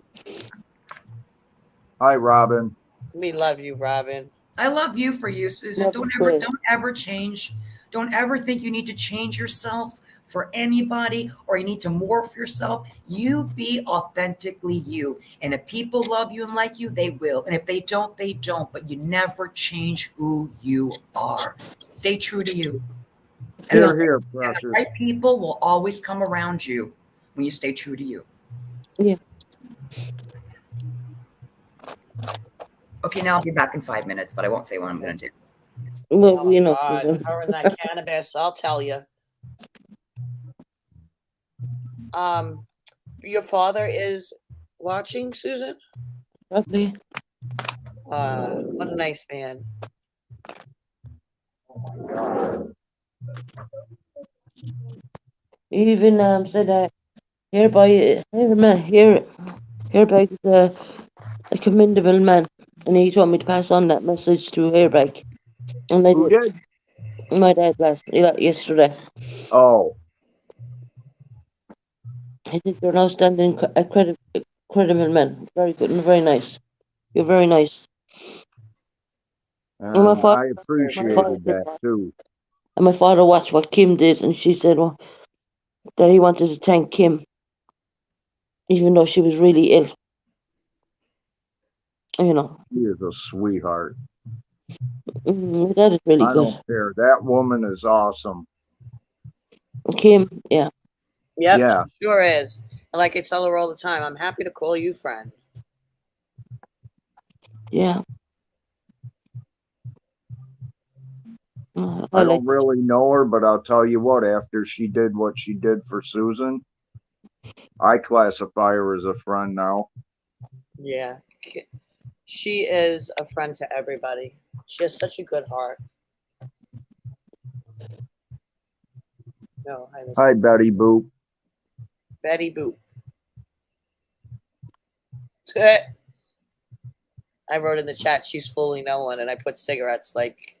Hi, Robin. We love you, Robin. I love you for you, Susan. Love Don't you ever, too. don't ever change. Don't ever think you need to change yourself for anybody or you need to morph yourself, you be authentically you. And if people love you and like you, they will. And if they don't, they don't. But you never change who you are. Stay true to you. And Here, here, the Precious. right people will always come around you when you stay true to you. Yeah. Okay, now I'll be back in 5 minutes, but I won't say what I'm going to do. Well, Oh you my know, God, Susan. her and that cannabis, I'll tell you. Your father is watching, Susan? Probably. What a nice man. He even said that hereby hereby is a commendable man, and he told me to pass on that message to Hereby, and I Who did. did? My dad yesterday. Oh, I think you're an outstanding, credible man. Very good and very nice. You're very nice. And my I father, appreciated that too. and my father watched what Kim did, and she said, well, that he wanted to thank Kim, even though she was really ill. You know, He is a sweetheart. my dad is really I good. don't care. That woman is awesome. Kim, yeah, Yep, Yeah. she sure is. And like I tell her all the time, I'm happy to call you friend. yeah. I like don't really know her, but I'll tell you what, after she did what she did for Susan, I classify her as a friend now. Yeah. She is a friend to everybody. She has such a good heart. No, I Hi, Betty Boop. Betty Boop. I wrote in the chat, she's fooling no one, and I put cigarettes, like,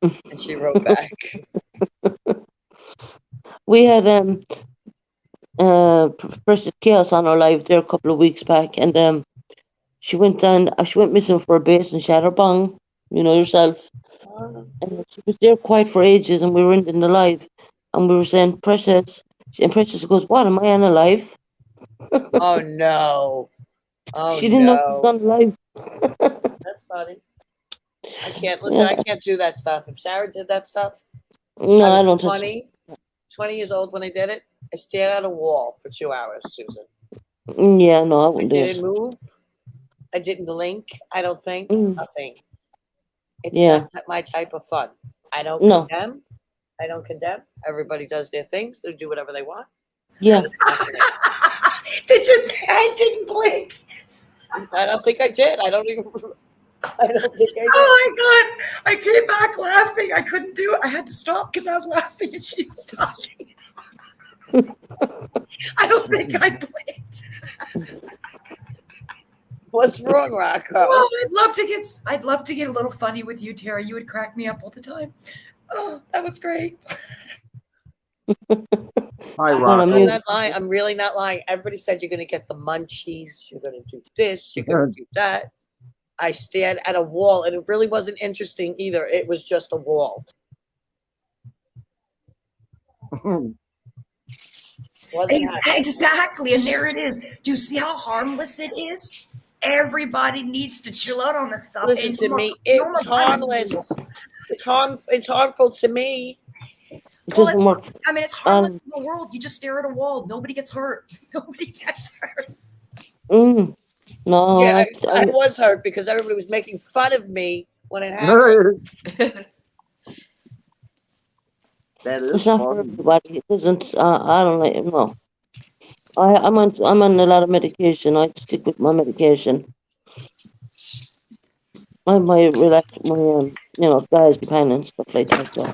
and she wrote back. we had Precious Chaos on our live there a couple of weeks back, and she went missing for a bit, and she had her bong, you know yourself, and she was there quiet for ages, and we were in the live, and we were saying Precious, and Precious goes, "What, am I on a live?" Oh no! Oh She didn't know she was no! on live. That's funny. I can't listen. I Yeah. can't do that stuff. If Sarah did that stuff, No, I I was don't touch 20 years old when I did it. I stared at a wall for 2 hours, Susan. it. Yeah, no, I I wouldn't do didn't it. move. I didn't blink. I don't think Mm, nothing. It's yeah, not my type of fun. I don't no, condemn. I don't condemn. Everybody does their things. They do whatever they want. yeah. But it's not for me. Did you say I didn't blink? I don't think I did. I don't even. I don't think I did. Oh my God. I came back laughing. I couldn't do it. I had to stop because I was laughing and she was talking. I don't think I blinked. What's wrong, Rocco? Oh, I'd love to get a little funny with you, Tara. You would crack me up all the time. Oh, that was great. Hi, Well, Rocco. I'm not lying. I'm really not lying. Everybody said you're going to get the munchies. You're going to do this. You're going to do that. I stared at a wall, and it really wasn't interesting either. It was just a wall. Exactly, and there it is. Do you see how harmless it is? Everybody needs to chill out on this stuff. Listen And to no more- me. no more It's violence. harmless. It's harmful to me. it Well, doesn't work. it's harmless in the world. You just stare at a wall. Nobody gets hurt. Nobody gets hurt. No, Yeah, I was hurt because everybody was making fun of me when it happened. That is it's not for funny. everybody. It doesn't. I don't like it. No, I'm on a lot of medication. I stick with my medication. My relax, my diazepam and stuff like that. So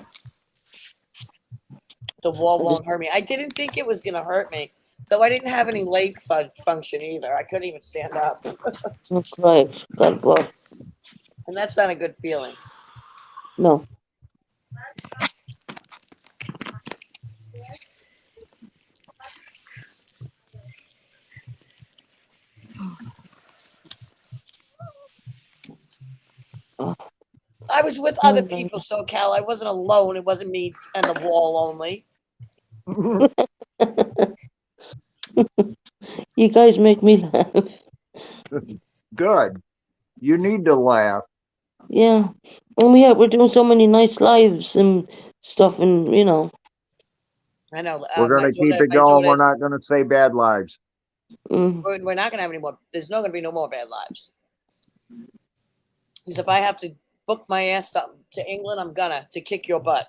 The wall won't hurt me. I didn't think it was going to hurt me, though I didn't have any leg function either. I couldn't even stand up. oh Christ, God, God, And that's not a good feeling. no. Oh, I was with other people, so Cal, I wasn't alone. It wasn't me and the wall only. You guys make me laugh. Good. You need to laugh. Yeah. And we're doing so many nice lives and stuff, and I know. We're My gonna keep daughter, it my going. We're daughter's. not gonna say bad lives. mm, We're not gonna have any more. There's not gonna be no more bad lives. Because if I have to book my ass up to England, I'm gonna to kick your butt.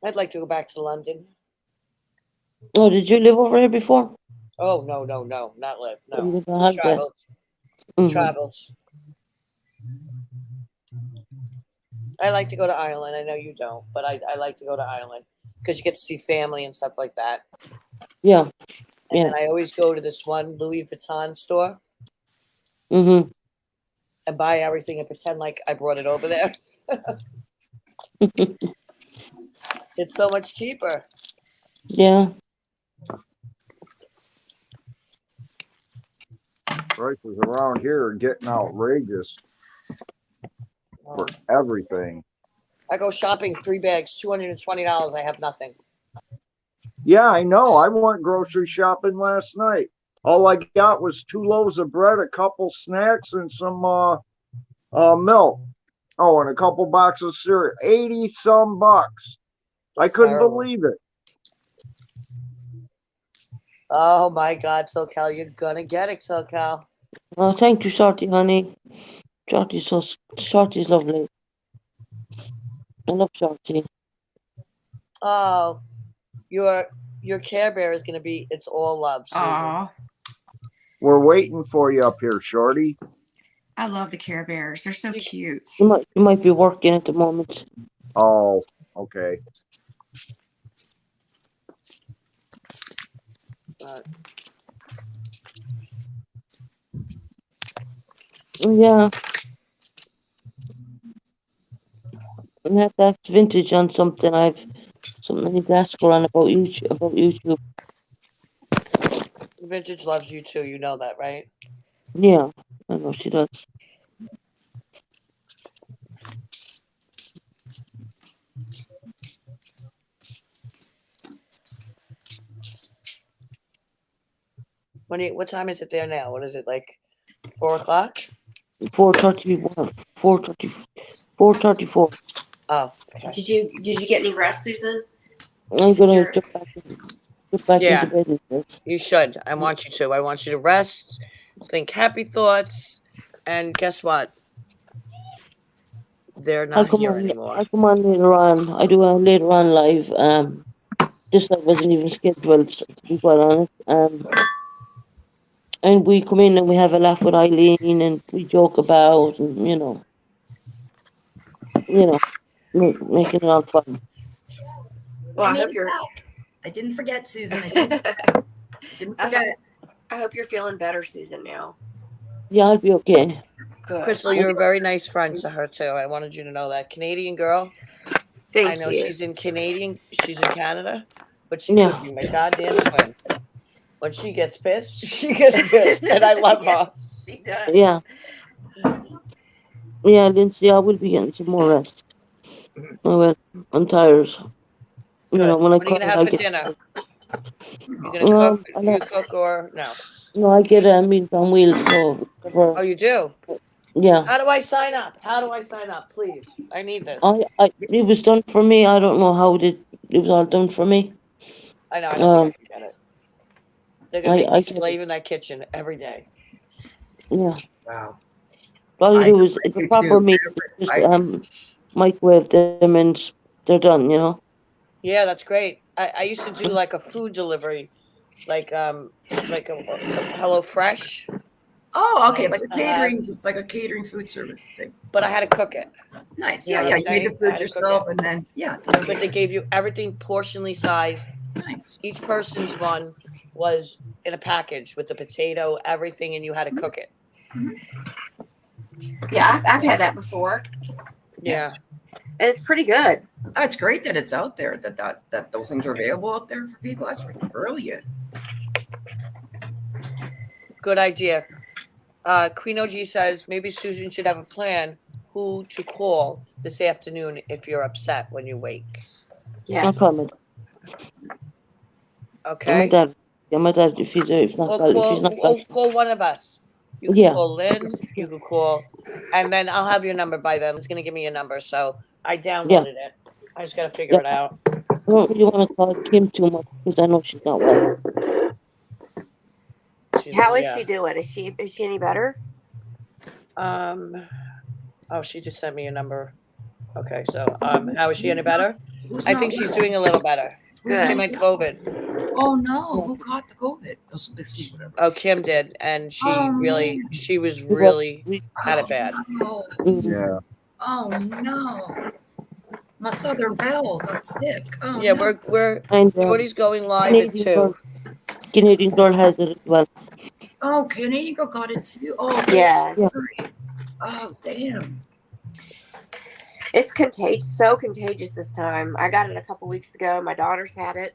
I'd like to go back to London. oh, did you live over here before? Oh no, not live. You No, never just had that. travels. Hmm. Travels. I like to go to Ireland. I know you don't, but I like to go to Ireland because you get to see family and stuff like that. Yeah. And Yeah. then I always go to this one Louis Vuitton store Mm-hmm. and buy everything and pretend like I brought it over there. It's so much cheaper. Yeah. Prices around here are getting outrageous for everything. I go shopping, 3 bags, $220. I have nothing. Yeah, I know. I went grocery shopping last night. All I got was 2 loaves of bread, a couple snacks, and some milk. Oh, and a couple boxes of cereal. 80 some bucks. I It's couldn't terrible. believe it. Oh my God, SoCal, you're gonna get it, SoCal. Oh, thank you, Shorty, honey. Shorty's lovely. I love Shorty. Oh, your Care Bear is gonna be. It's all love, Susan. Aw, We're waiting for you up here, Shorty. I love the Care Bears. They're so You- cute. You might be working at the moment. Oh, okay. Yeah. And that's vintage on something. Something I need to ask her on about YouTube. Vintage loves you too. You know that, right? Yeah, I know she does. What time is it there now? What is it, like 4 o'clock? 4:31, 4:34. Oh, okay. Did you get any rest, Susan? I'm gonna Sure. get back Yeah. into bed with this. You should. I want you to. I want you to rest, think happy thoughts, and guess what? They're I'll not come here on. anymore. I'll come on later on. I do a later on live. This live wasn't even scheduled, to be quite honest. And we come in and we have a laugh with Eileen and we joke about and making it all fun. Well, I made hope it you're. back. I didn't forget, Susan. I didn't forget. I hope you're feeling better, Susan. Now. Yeah, I'll be okay. Good. Crystal, you're a very nice friend to her too. I wanted you to know that. Canadian girl. Thank I know you. she's in Canada, but she Yeah. could be my goddamn twin. When she gets pissed, she gets pissed, and I love her. She does. Yeah. Yeah, Lindsay, I will be getting some more rest. Oh well, I'm tired. Good. When I What are you cry, gonna have I for get. dinner? You gonna cook? Do you cook or no? No, I get Meals on Wheels, so Oh, you do. yeah. How do I sign up? How do I sign up? Please, I need this. It was done for me. I don't know how it was all done for me. I know. I don't think I can get it. They're gonna make I me get slave in that kitchen every day. Yeah. Wow. All you I do is I the do proper too. meal. Just microwave them and they're done. Yeah, that's great. I used to do like a food delivery, like a Hello Fresh, Oh, okay, like a I had- catering, just like a catering food service thing. but I had to cook it. Nice. You know Yeah, what yeah. I'm You made the saying? I food had to cook yourself, it. and then yeah. But they gave you everything portionally sized. Nice. Each person's one was in a package with the potato, everything, and you had to cook it. Yeah, I've had that before, Yeah. and it's pretty good. Oh, it's great that it's out there. That those things are available out there for people. That's freaking brilliant. Good idea. Queen OG says maybe Susan should have a plan who to call this afternoon if you're upset when you wake. I'll call Yes. my Okay. dad. Yeah, my dad. If he's Or if he's not call one of us. You can Yeah. call Lynn. You can call, and then I'll have your number by then. It's gonna give me your number, so I downloaded it. I just gotta figure Yeah. it out. I don't really want to call Kim too much because I know she's not well. How is she doing? Is she any better? Oh, she just sent me a number. Okay, so how is she any better? I think she's doing a little better. Good. Kim had COVID. Oh no, who caught the COVID? Oh, Kim did, and she man. she was really had it bad. No. Yeah. Oh no. My Southern Belle got sick. Oh Yeah, no. we're And Shorty's going live at 2. Canadian girl has it as well. Oh, Canadian girl got it too. Oh Yes. Yeah. Oh damn. It's contagious. So contagious this time. I got it a couple weeks ago. My daughter's had it.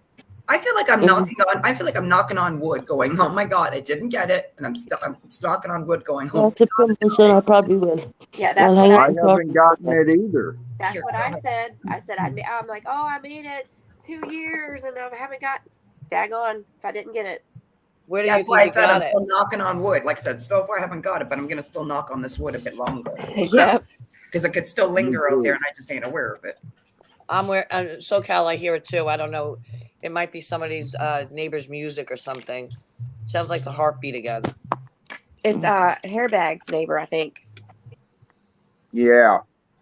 I feel like I'm knocking on wood going, oh my God, I didn't get it. And I'm knocking on wood going, Yeah, oh September, so I probably will. Yeah, that's Well, what I I haven't gotten it either. That's what I said. I said I'm like, oh, I made it 2 years and I haven't got. Daggone if I didn't get it. Where do That's you why I think you said I'm got it? still knocking on wood. Like I said, so far I haven't got it, but I'm gonna still knock on this wood a bit longer. Yep. Because it could still linger out there and I just ain't aware of it. I'm where SoCal. I hear it too. I don't know. It might be somebody's neighbor's music or something. Sounds like the heartbeat again. It's Hairbag's neighbor, I think. Yeah.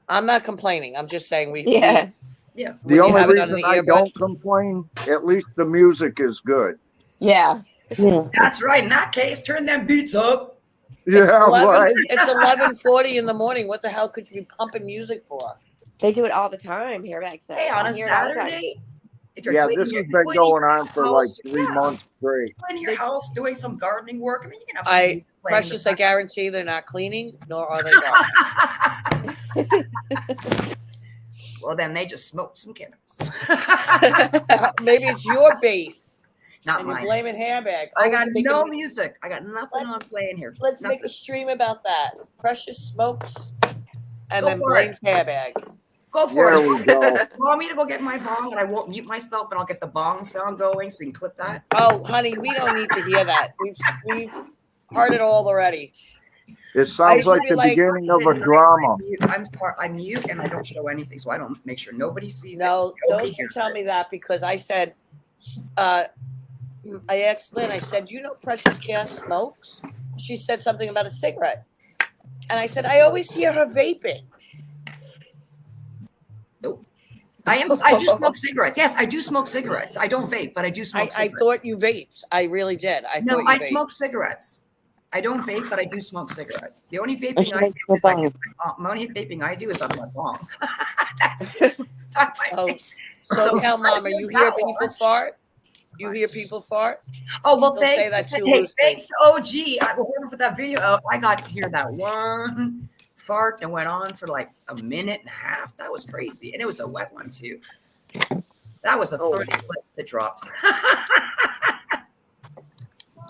I'm not complaining. I'm just saying Yeah. Yeah. The only have it on reason the I earbud? don't complain, at least the music is good. Yeah. Yeah. That's right. In that case, turn them beats up. It's Yeah, 11, right. It's 11:40 in the morning. What the hell could you be pumping music for? They do it all the time. Hairbag says. Hey, on I a hear it all the time. Saturday, if you're Yeah, cleaning this your- has been cleaning going your on for like house, 3 months straight. Cleaning your house, doing some gardening work. I mean, you can have some music playing in the Precious, I guarantee they're not cleaning, nor are they gardening. Well, then they just smoked some cannabis. Maybe it's your base. Not and you're mine. blaming Hairbag. I got we can no make- music. I got nothing on playing here. Let's Nothing. make a stream about that. Precious smokes and Go then for blames Hairbag. Go for There it. we go. You want me to go get my bong and I won't mute myself and I'll get the bong sound going so we can clip that? Oh, honey, we don't need to hear that. We've heard it all already. It sounds like the beginning of a drama. I'm sorry. I mute and I don't show anything, so I don't make sure nobody sees No, it. Nobody don't you hears tell it. me that because I said, I asked Lynn, I said, you know Precious Cass smokes? She said something about a cigarette. And I said, I always hear her vaping. Nope. I do smoke cigarettes. Yes, I do smoke cigarettes. I don't vape, but I do smoke I cigarettes. thought you vaped. I really did. No, thought I you vaped. smoke cigarettes. I don't vape, but I do smoke cigarettes. The only vaping I I do smoke is I bong. get my only vaping I do is on my bong. That's my Oh, vape. SoCal Mama, you hear That people much. fart? You hear people fart? Oh well, Don't thanks. say that too Hey, loosely. thanks to OG. Whoever put that video out, I got to hear that one fart and went on for like a minute and a half. That was crazy, and it was a wet one too. That was a 30 clip that dropped.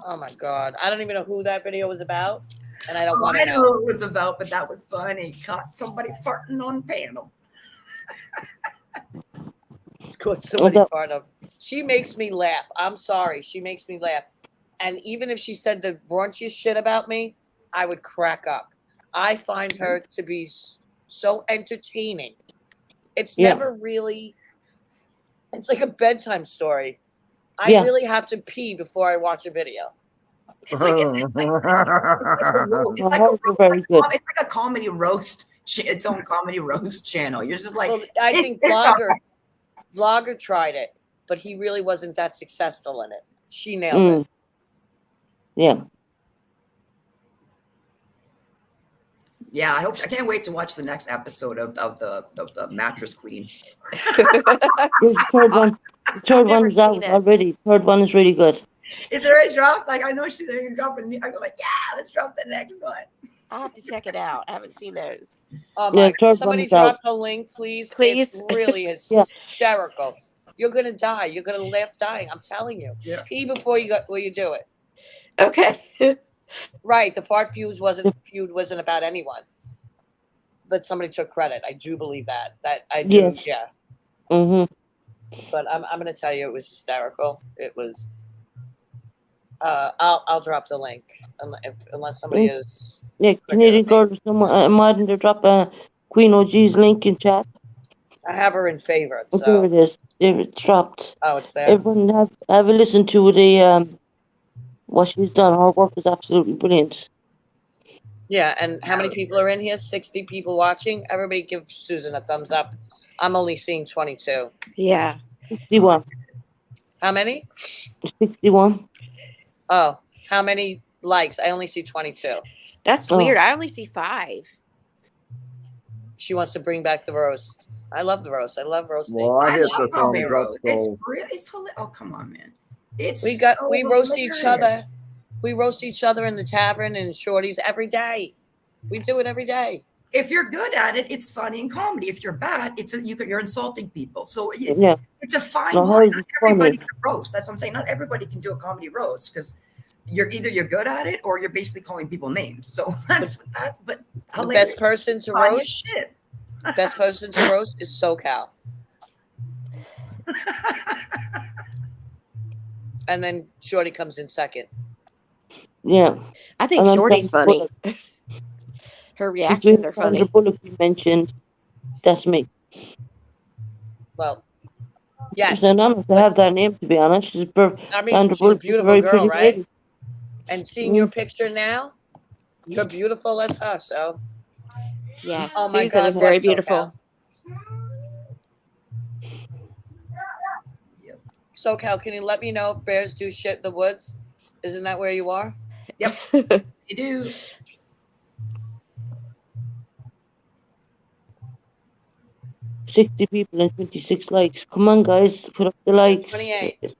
Oh my God. I don't even know who that video was about. And I don't want I to know know. who it was about, but that was funny. Caught somebody farting on panel. It's called somebody farting. She makes me laugh. I'm sorry. She makes me laugh. And even if she said the raunchiest shit about me, I would crack up. I find her to be so entertaining. It's never really, it's like a bedtime story. I really have to pee before I watch a video. It's like a comedy roast. Its own comedy roast channel. You're just like, well, I think Vlogger tried it, but he really wasn't that successful in it. She nailed it. Yeah. Yeah, I can't wait to watch the next episode of the Mattress Queen. The third one. The third one is out already. Third one is really good. Is it already dropped? Like I know she's gonna drop it. I go like, yeah, let's drop the next one. I'll have to check it out. I haven't seen those. Oh my! Yeah, Somebody drop the link, please. Please. It's really hysterical. You're gonna die. You're gonna laugh dying. I'm telling you. Yeah. Pee before you do it. Okay. Right. The fart feud wasn't about anyone, but somebody took credit. I do believe that. That I do. Yes. Yeah. Mm-hmm. But I'm going to tell you, it was hysterical. It was. I'll drop the link unless somebody is Yeah, quicker than Canadian me. girl, someone, Martin, to drop Queen OG's link in chat. I have her in favorite, Oh, there so it is. There it's dropped. oh, it's there. Everyone have a listen to the what she's done. Her work is absolutely brilliant. Yeah, and how many people are in here? 60 people watching. Everybody give Susan a thumbs up. I'm only seeing 22. Yeah. 61. How many? 61. Oh, how many likes? I only see 22. That's Oh. weird. I only see 5. She wants to bring back the roast. I love the roast. I love roasting. Well, I I hit love the comedy thumbs up, roast. It's so real. It's oh, come on, man. It's We roast each other. hilarious. We roast each other in the tavern and Shorty's every day. We do it every day. If you're good at it, it's funny and comedy. If you're bad, you're insulting people. So Yeah. it's a fine No, line. hers Not is everybody funny. can roast. That's what I'm saying. Not everybody can do a comedy roast because you're good at it or you're basically calling people names. So that's but The hilarious. best person to Funny as roast. shit. Best person to roast is SoCal. And then Shorty comes in second. Yeah. I think And then Shorty's Sandra funny. Bullock. Her If reactions you are Sandra funny. Bullock you mentioned, that's me. Well, yes. She's an honor to have that name, to be honest. I mean, Sandra she's a Bullock is a beautiful very girl, pretty right? lady. And seeing your picture now, you're beautiful as her. So, Yes. oh my Susan God, is very watch beautiful. SoCal, can you let me know if bears do shit in the woods? Isn't that where you are? Yep, you do. $60 people and 26 likes. Come on, guys, put up the likes. 28.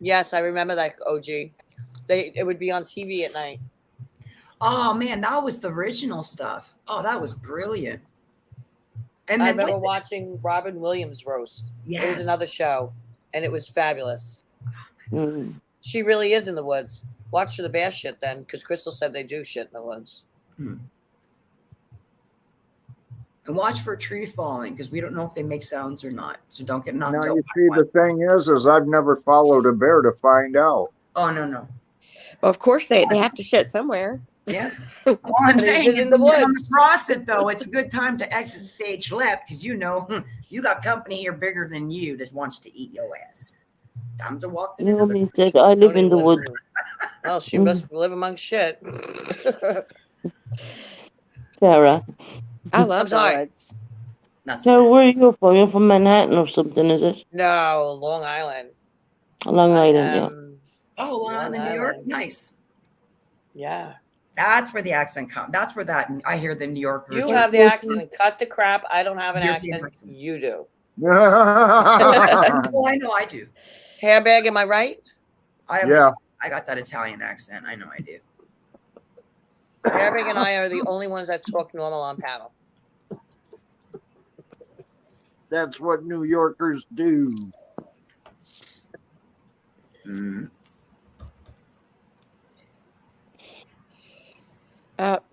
Yes, I remember that, OG. It would be on TV at night. Oh man, that was the original stuff. Oh, that was brilliant. And I then remember watching Robin Williams roast. Yes. It was another show, and it was fabulous. Mm. She really is in the woods. Watch for the bear shit then, because Crystal said they do shit in the woods. And watch for a tree falling because we don't know if they make sounds or not. So don't get knocked now out. you see the thing is I've never followed a bear to find out. Oh no. Well, of course they have to shit somewhere. Yeah. All I'm But saying it's is in the when you come woods. across it though, it's a good time to exit stage left because you got company here bigger than you that wants to eat your ass. Time to walk in another Naomi said, I live Tony in the lives woods. Well, she must live among shit. Sarah. I love I'm the sorry. woods. Sarah, where are you from? You're from Manhattan or something, is it? No, Long Island. Long Island, yeah. Oh, Long Island, New York? Island. Nice. Yeah. That's where the accent comes. That's where I hear the New York. You have the accent. Cut the crap. I don't have an European accent. You do. Oh, I know I do. Hairbag, am I right? I got that Italian accent. I know I do. Hairbag and I are the only ones that talk normal on panel. That's what New Yorkers do.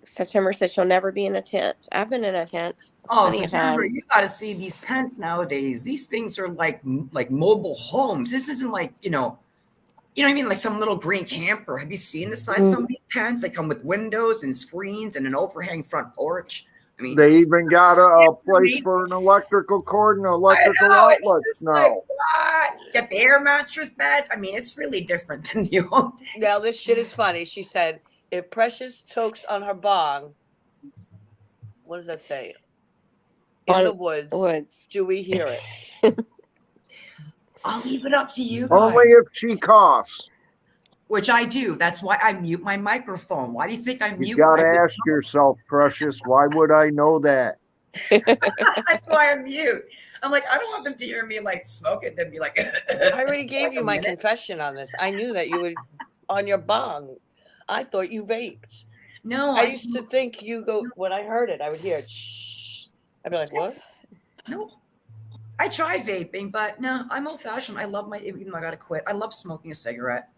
September said she'll never be in a tent. I've been in a tent. Oh, September, you got to see these tents nowadays. These things are like mobile homes. This isn't like, you know what I mean? Like some little green camper. Have you seen the size of some of these tents? They come with windows and screens and an overhang front porch. I mean, they even got a place for an electrical cord and electrical outlets now. Like, what? Get the air mattress bed. I mean, it's really different than the old days. Now, this shit is funny. She said, if Precious tokes on her bong, what does that say? In the woods, do we hear it? I'll leave it up to you guys. Only if she coughs. Which I do. That's why I mute my microphone. Why do you think I mute? You gotta ask yourself, Precious, why would I know that? That's why I mute. I'm like, I don't want them to hear me like smoke it, then be like, I already gave you my confession on this. I knew that you would on your bong. I thought you vaped. No, I used to think you go when I heard it, I would hear shh. I'd be like, what? No. I tried vaping, but no, I'm old fashioned. I love even though I gotta quit. I love smoking a cigarette.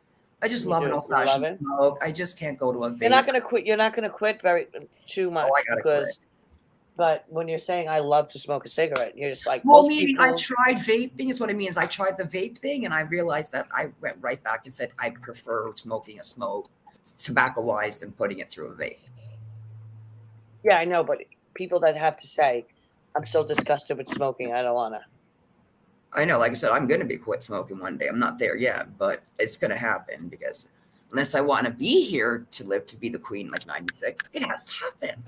I just You love do. an You old love fashioned it? smoke. I just can't go to a vape. You're not gonna quit. You're not gonna quit too much I gotta quit. because. But when you're saying I love to smoke a cigarette, you're just like Well, most meaning people. I tried vaping is what it means. I tried the vape thing and I realized that I went right back and said I prefer smoking a smoke tobacco wise than putting it through a vape. Yeah, I know, but people that have to say, I'm so disgusted with smoking, I don't wanna. I know, like I said, I'm gonna be quit smoking one day. I'm not there yet, but it's gonna happen because unless I want to be here to live to be the queen like 96, it has to happen.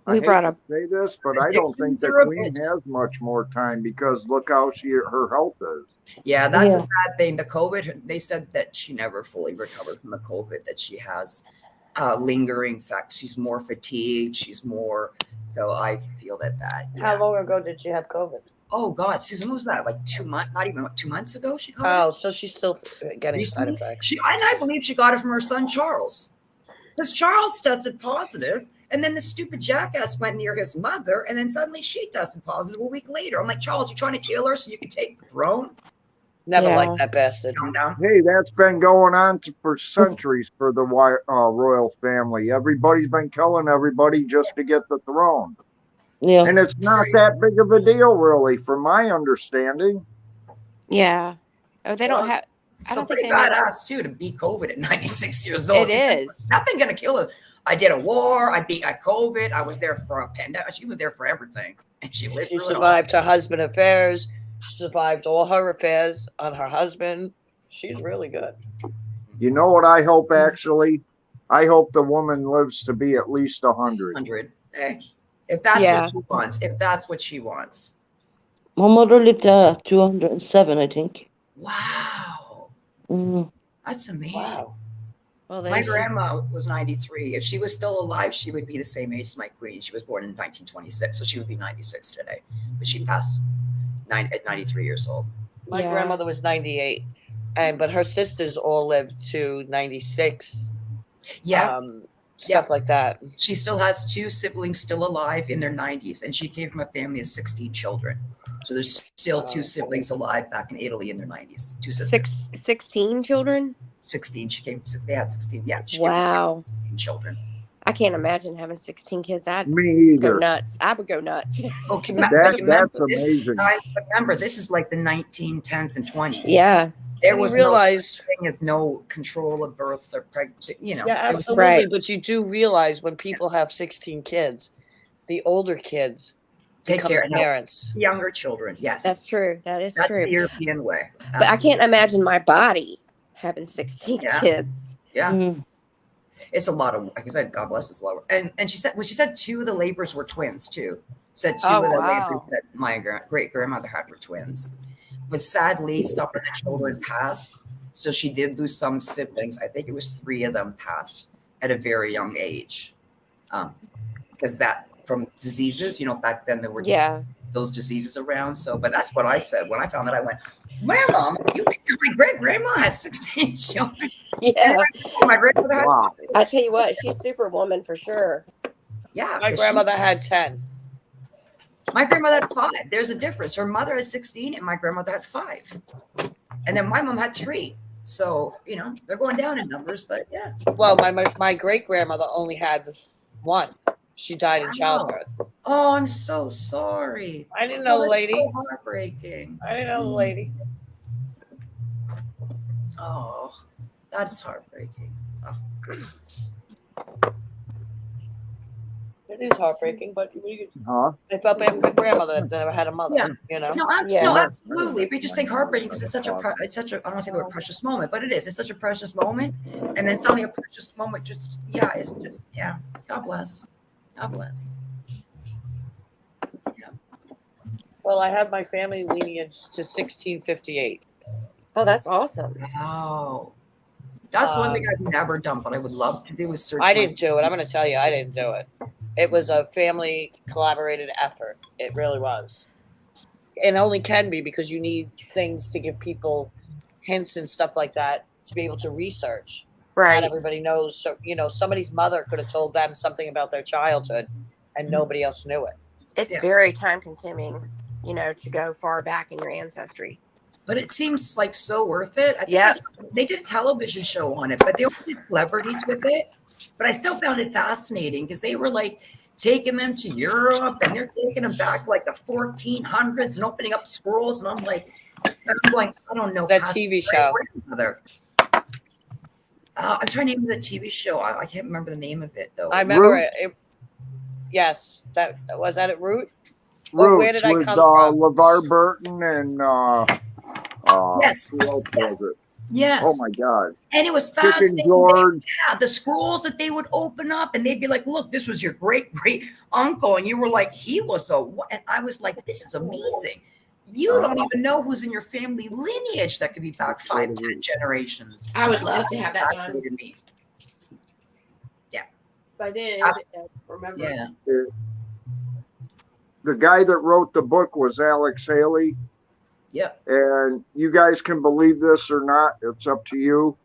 We brought up say this, but I don't think the queen has much more time because look how her health is. Yeah, that's a sad thing. The COVID, they said that she never fully recovered from the COVID, that she has lingering effects. She's more fatigued. She's more, so I feel that. Yeah. How long ago did she have COVID? Oh God, Susan, what was that? Like 2 months? Not even 2 months ago. She got Oh, it? so she's still getting side effects. I believe she got it from her son Charles, because Charles tested positive, and then the stupid jackass went near his mother, and then suddenly she tested positive a week later. I'm like, Charles, you're trying to kill her so you can take the throne? Never liked that bastard. Calm down. Hey, that's been going on for centuries for the royal family. Everybody's been killing everybody just to get the throne. Yeah. And it's not that big of a deal, really, from my understanding. Yeah. Oh, they don't have. I don't think pretty they make. badass too to beat COVID at 96 years old. It is. Nothing gonna kill her. I did a war. I beat COVID. I was there for a pandemic. She was there for everything, and she lived. She through it all. survived her husband affairs. She survived all her affairs on her husband. She's really good. You know what I hope, actually? I hope the woman lives to be at least 100. 100. Hey, if that's what she wants. If that's what she wants. My mother lived 207, I think. Wow. Mm. That's amazing. Wow. Well, My grandma was 93. If she was still alive, she would be the same age as my queen. She was born in 1926, so she would be 96 today. But she passed at 93 years old. My grandmother was 98, but her sisters all lived to 96. Yeah. Stuff like that. She still has 2 siblings still alive in their 90s, and she came from a family of 16 children. So there's still 2 siblings alive back in Italy in their 90s. 2 sisters. 16 children? 16. They had 16. Yeah. Wow. 16 children. I can't imagine having 16 kids. Me either. Go nuts. I would go nuts. Okay, that's amazing. Remember, this is like the 1910s and 20s. Yeah. There was no such thing as no control of birth or pregnancy, Yeah, absolutely. Right. But you do realize when people have 16 kids, the older kids take care of parents. Younger children, yes. That's true. That's true. That's the European way. Absolutely. But I can't imagine my body having 16 kids. Yeah. Mm-hmm. It's a lot of, like I said, God bless, it's a lot of, and she said 2 of the labors were twins too. Said 2 of the labors that my great grandmother had were twins. But sadly, some of the children passed. So she did lose some siblings. I think it was 3 of them passed at a very young age. Because that from diseases, back then there were those diseases around. So, but that's what I said. When I found that, I went, Grandma, my great grandma has 16 children. Yeah. My grandmother had 5. I tell you what, she's superwoman for sure. Yeah. My grandmother had 10. My grandmother had 5. There's a difference. Her mother had 16 and my grandmother had 5. And then my mom had 3. So, they're going down in numbers, but yeah. Well, my great grandmother only had 1. She died in childbirth. Oh, I'm so sorry. I didn't know the lady. So heartbreaking. I didn't know the lady. Oh, that's heartbreaking. Oh. It is heartbreaking, but I felt bad for my grandmother that never had a mother. Yeah. No, absolutely. We just think heartbreaking because it's such a I don't want to say the word precious moment, but it is. It's such a precious moment, and then suddenly a precious moment it's just God bless. God bless. Yeah. Well, I have my family lineage to 1658. Oh, that's awesome. Wow. That's one thing I've never done, but I would love to do is search. I didn't do it. I'm going to tell you, I didn't do it. It was a family collaborated effort. It really was. It only can be because you need things to give people hints and stuff like that to be able to research. Right. Not everybody knows. So, somebody's mother could have told them something about their childhood and nobody else knew it. It's Yeah. very time consuming, to go far back in your ancestry. But it seems like so worth it. I think Yep. they did a television show on it, but they only did celebrities with it. But I still found it fascinating because they were like taking them to Europe and they're taking them back to like the 1400s and opening up scrolls. And I'm like, I don't know. That TV show. I'm trying to name the TV show. I can't remember the name of it though. I remember Root? it. Yes, that was at Root. Or Roots where did I with come from? LeVar Burton and Yes. who else was it? Yes. Oh my God. And it was Chicken fascinating. George. Yeah, the scrolls that they would open up and they'd be like, look, this was your great uncle. And you were like, he was a what? And I was like, this is amazing. You don't even know who's in your family lineage that could be back 5, 10 generations. I would love to have that done. Fascinated me. If I did, remember. Yeah. The guy that wrote the book was Alex Haley. Yep. And you guys can believe this or not. It's up to you.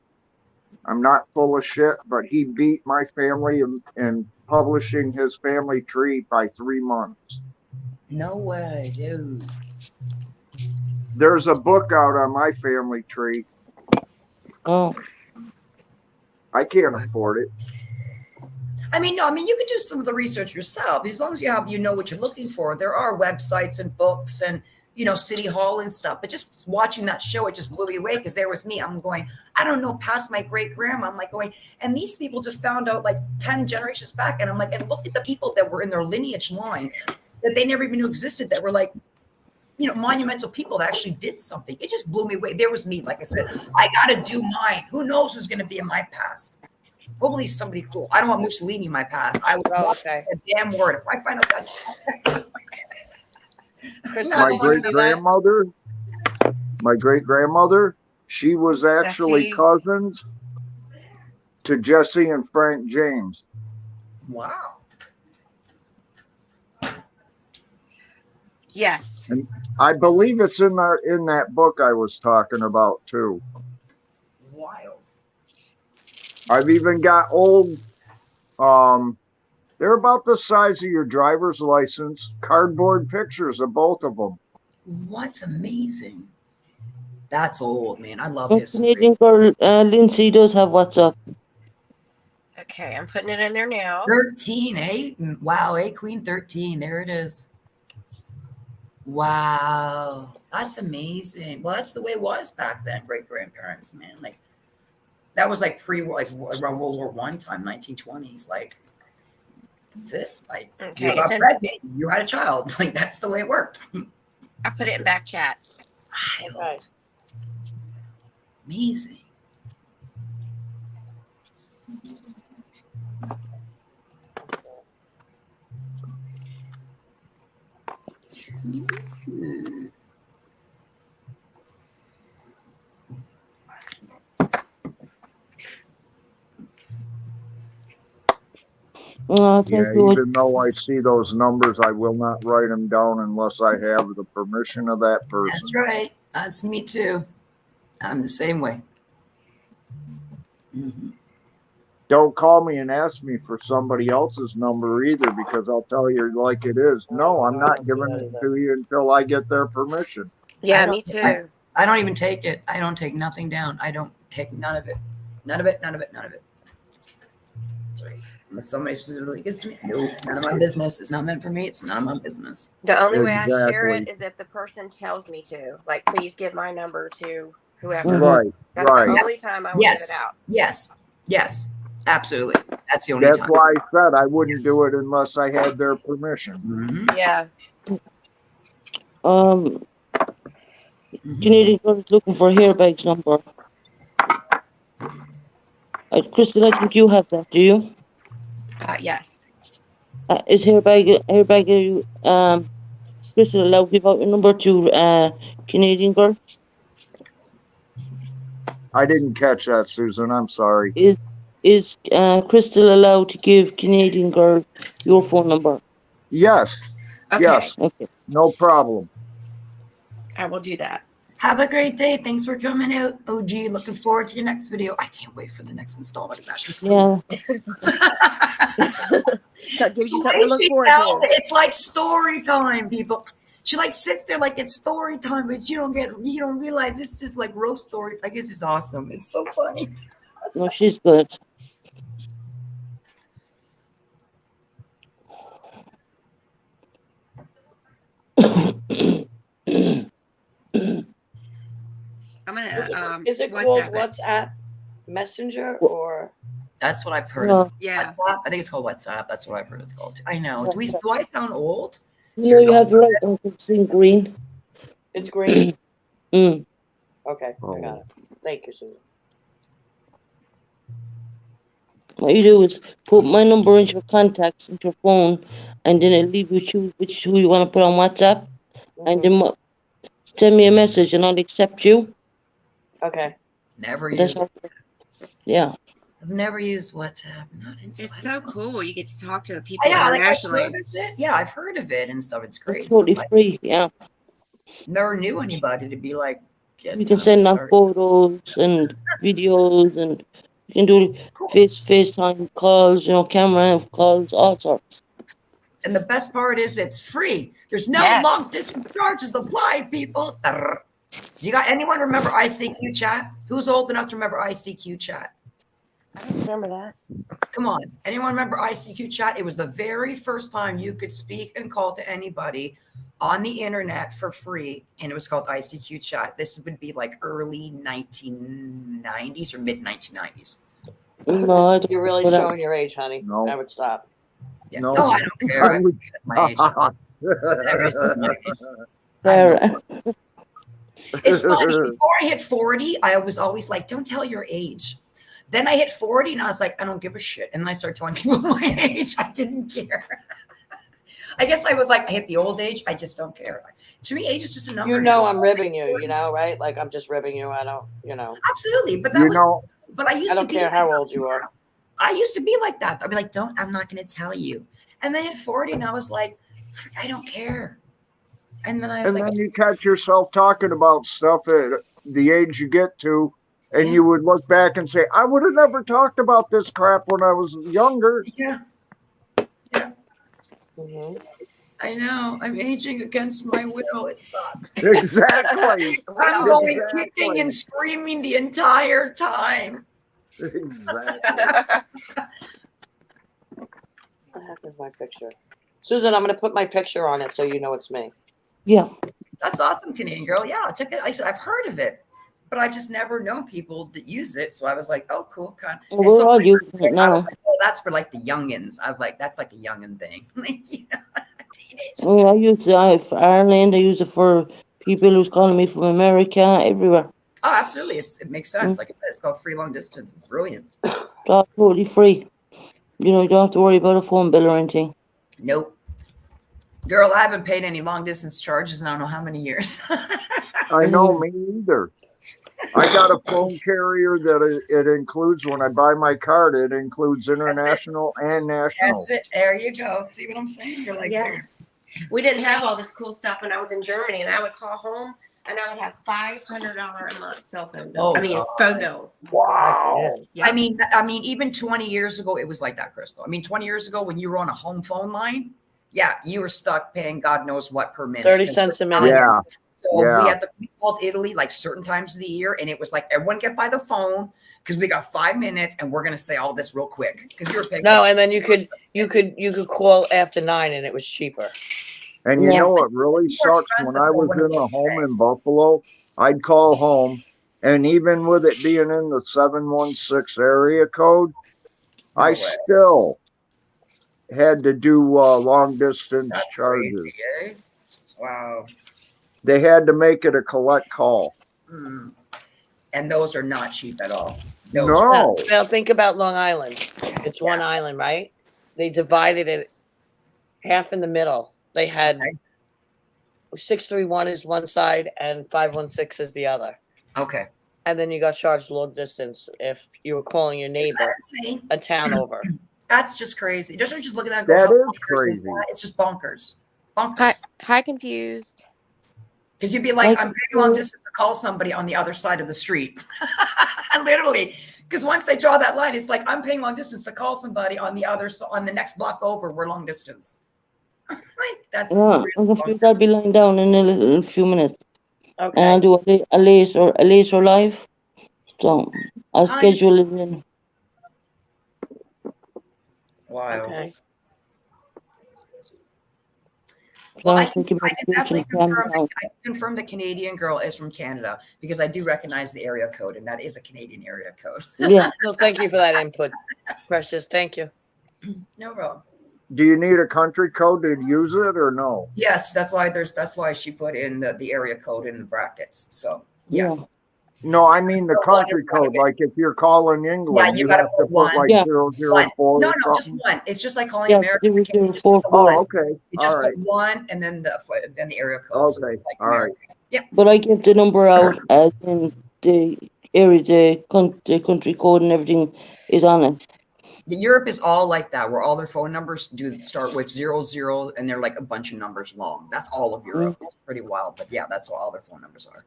I'm not full of shit, but he beat my family in publishing his family tree by 3 months. No way, dude. There's a book out on my family tree. Oh, I can't afford it. I mean, you could do some of the research yourself. As long as you know what you're looking for. There are websites and books and, City Hall and stuff. But just watching that show, it just blew me away because there was me. I'm going, I don't know past my great grandma. I'm like going, and these people just found out like 10 generations back. And I'm like, and look at the people that were in their lineage line that they never even knew existed that were like, monumental people that actually did something. It just blew me away. There was me, like I said, I got to do mine. Who knows who's going to be in my past? Hopefully somebody cool. I don't want Mussolini in my past. I would watch a damn word. If I find out that My great grandmother, she was actually cousins to Jesse and Frank James. Wow. Yes. And I believe it's in that book I was talking about too. Wild. I've even got old, they're about the size of your driver's license, cardboard pictures of both of them. What's amazing? That's old, man. I love the history. Canadian girl, Lindsay, does have WhatsApp. Okay, I'm putting it in there now. 13, eh? Wow, Queen 13. There it is. Wow. That's amazing. Well, that's the way it was back then, great-grandparents, man. Like, that was like around World War I time, 1920s. Like, that's it. Like, Okay, you got pregnant, you had a child. Like, that's the way it worked. I put it in back chat. Wild. Amazing. Thank you. Even though I see those numbers, I will not write them down unless I have the permission of that person. That's right. That's me too. I'm the same way. Mm-hmm. Don't call me and ask me for somebody else's number either, because I'll tell you like it is. No, I'm not giving it to you until I get their permission. Yeah, me too. I don't even take it. I don't take nothing down. I don't take none of it. None of it. None of it. None of it. Sorry. Unless somebody specifically gives to me, no, none of my business. It's not meant for me. It's none of my business. The only way I share it Exactly. is if the person tells me to. Like, please give my number to whoever. Right, That's right. the only time I will give it out. Yes. Yes. Absolutely. That's the only That's time. why I said I wouldn't do it unless I had their permission. Mm-hmm. Yeah. Canadian girl is looking for Hairbag's number. Crystal, I think you have that, do you? Yes. Is Hairbag, Crystal, allowed to give out your number to Canadian girl? I didn't catch that, Susan. I'm sorry. Is Crystal allowed to give Canadian girl your phone number? Yes. Okay. Yes. Okay. No problem. I will do that. Have a great day. Thanks for coming out, OG. Looking forward to your next video. I can't wait for the next installment of that. Yeah. That gives you The something way to look she forward tells to. it, it's like story time, people. She like sits there like it's story time, but you don't realize it's just like roast story. Like it's just awesome. It's so funny. No, she's good. I'm gonna Is it called WhatsApp it. WhatsApp Messenger or? That's what I've heard. Yeah. It's Yeah. WhatsApp. I think it's called WhatsApp. That's what I've heard it's called. I know. Do I sound old? You know, you have the right one to sing green. It's green. Mm. Okay, I got it. Thank you, Susan. What you do is put my number into your contacts, into your phone, and then it'll leave you choose who you want to put on WhatsApp, and then send me a message, and I'll accept you. Okay. Never That's used. how, yeah. I've never used WhatsApp. Not into It's so cool. You get to talk to people yeah, like I've internationally. heard of it. Yeah, I've heard of it and stuff. It's great. It's totally So, free, yeah. never knew anybody to be like. You can send out photos and videos, and you can do FaceTime calls, camera calls, all sorts. And the best part is it's free. There's no Yes. long distance charges applied, people. Do you got anyone remember ICQ chat? Who's old enough to remember ICQ chat? I don't remember that. Come on. Anyone remember ICQ chat? It was the very first time you could speak and call to anybody on the internet for free, and it was called ICQ chat. This would be like early 1990s or mid 1990s. No, You're really showing your age, honey. No. I would stop. Yeah. No. No, I don't care. I would set my age. There is my age. Sarah. It's funny. Before I hit 40, I was always like, don't tell your age. Then I hit 40 and I was like, I don't give a shit. And then I started telling people my age. I didn't care. I guess I was like, I hit the old age. I just don't care. To me, age is just a number. You know, I'm ribbing you, right? Like I'm just ribbing you. I don't, Absolutely. But that but I used to I don't care how old you are. I used to be like that. I'd be like, I'm not going to tell you. And then at 40, and I was like, I don't care. And then I was then you catch yourself talking about stuff at the age you get to, and you would look back and say, I would have never talked about this crap when I was younger. Yeah. Yeah. Mm-hmm. I know. I'm aging against my will. It sucks. Exactly. I'm going kicking and screaming the entire time. Exactly. What happened to my picture? Susan, I'm going to put my picture on it so you know it's me. Yeah. That's awesome, Canadian girl. Yeah, check it. I said I've heard of it, but I've just never known people that use it. So I was like, oh, cool, kind. Well, we're all using it I was now. like, oh, that's for like the youngins. I was like, that's like a youngin thing. Like, teenage. I use it for Ireland. I use it for people who's calling me from America, everywhere. Oh, absolutely. It makes sense. Like I said, it's called free long distance. It's brilliant. It's all totally free. You don't have to worry about a phone bill or anything. Nope. Girl, I haven't paid any long distance charges in I don't know how many years. I know, me either. I got a phone carrier that it includes, when I buy my card, it includes international and national. That's it. There you go. See what I'm saying? You're like, Yeah. We didn't have all this cool stuff when I was in Germany, and I would call home and I would have $500 a month cell phone bills. Phone bills. Wow. Yeah. I mean, even 20 years ago, it was like that, Crystal. I mean, 20 years ago, when you were on a home phone line, yeah, you were stuck paying God knows what per minute. 30 cents a minute. Yeah. So we called Italy like certain times of the year, and it was like everyone get by the phone because we got 5 minutes and we're gonna say all this real quick because you were paying. No, and then you could call after 9 and it was cheaper. And you know what really sucks? When I was in a home in Buffalo, I'd call home, and even with it being in the 716 area code, I still had to do long distance charges. Crazy, eh? Wow. They had to make it a collect call. Mm. And those are not cheap at all. No. Now think about Long Island. It's one island, right? They divided it half in the middle. They had 631 is one side and 516 is the other. Okay. And then you got charged long distance if you were calling your neighbor a town over. That's just crazy. Just look at that. And go, That how is bonkers crazy. that? It's just bonkers. Hi, confused. Because you'd be like, I'm paying long distance to call somebody on the other side of the street. Literally. Because once they draw that line, it's like, I'm paying long distance to call somebody on the next block over. We're long distance. Like, that's Yeah, really I'm I'll be lying down in a few minutes. Okay. And I'll do a laser live. So I'll schedule it in. Wow. Okay. Well, I can definitely confirm the Canadian girl is from Canada because I do recognize the area code, and that is a Canadian area code. Yeah. Well, thank you for that input, Precious. Thank you. No problem. Do you need a country code to use it or no? Yes, that's why she put in the area code in the brackets. So yeah. No, I mean the country code. Like if you're calling England, you have to put like 004. No, just one. It's just like calling America. Oh, okay. You just put one and then the area code. Okay. So it's like all right. Yeah. But I give the number out as in the area, the country code and everything is on it. Europe is all like that, where all their phone numbers do start with 00 and they're like a bunch of numbers long. That's all of Europe. It's pretty wild, but yeah, that's what all their phone numbers are.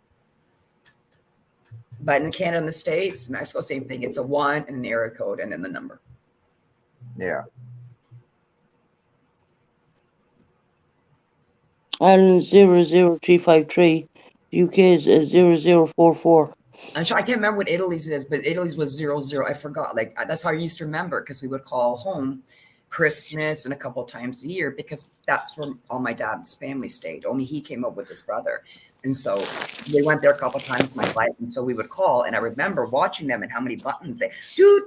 But in Canada and the States, Mexico, same thing. It's a 1 and then the area code and then the number. Yeah. Ireland 00353. UK is 0044. I'm sure I can't remember what Italy's is, but Italy's was 00. I forgot. Like that's how I used to remember because we would call home Christmas and a couple of times a year because that's where all my dad's family stayed. Only he came up with his brother. And so they went there a couple of times in my life. And so we would call. And I remember watching them and how many buttons they do.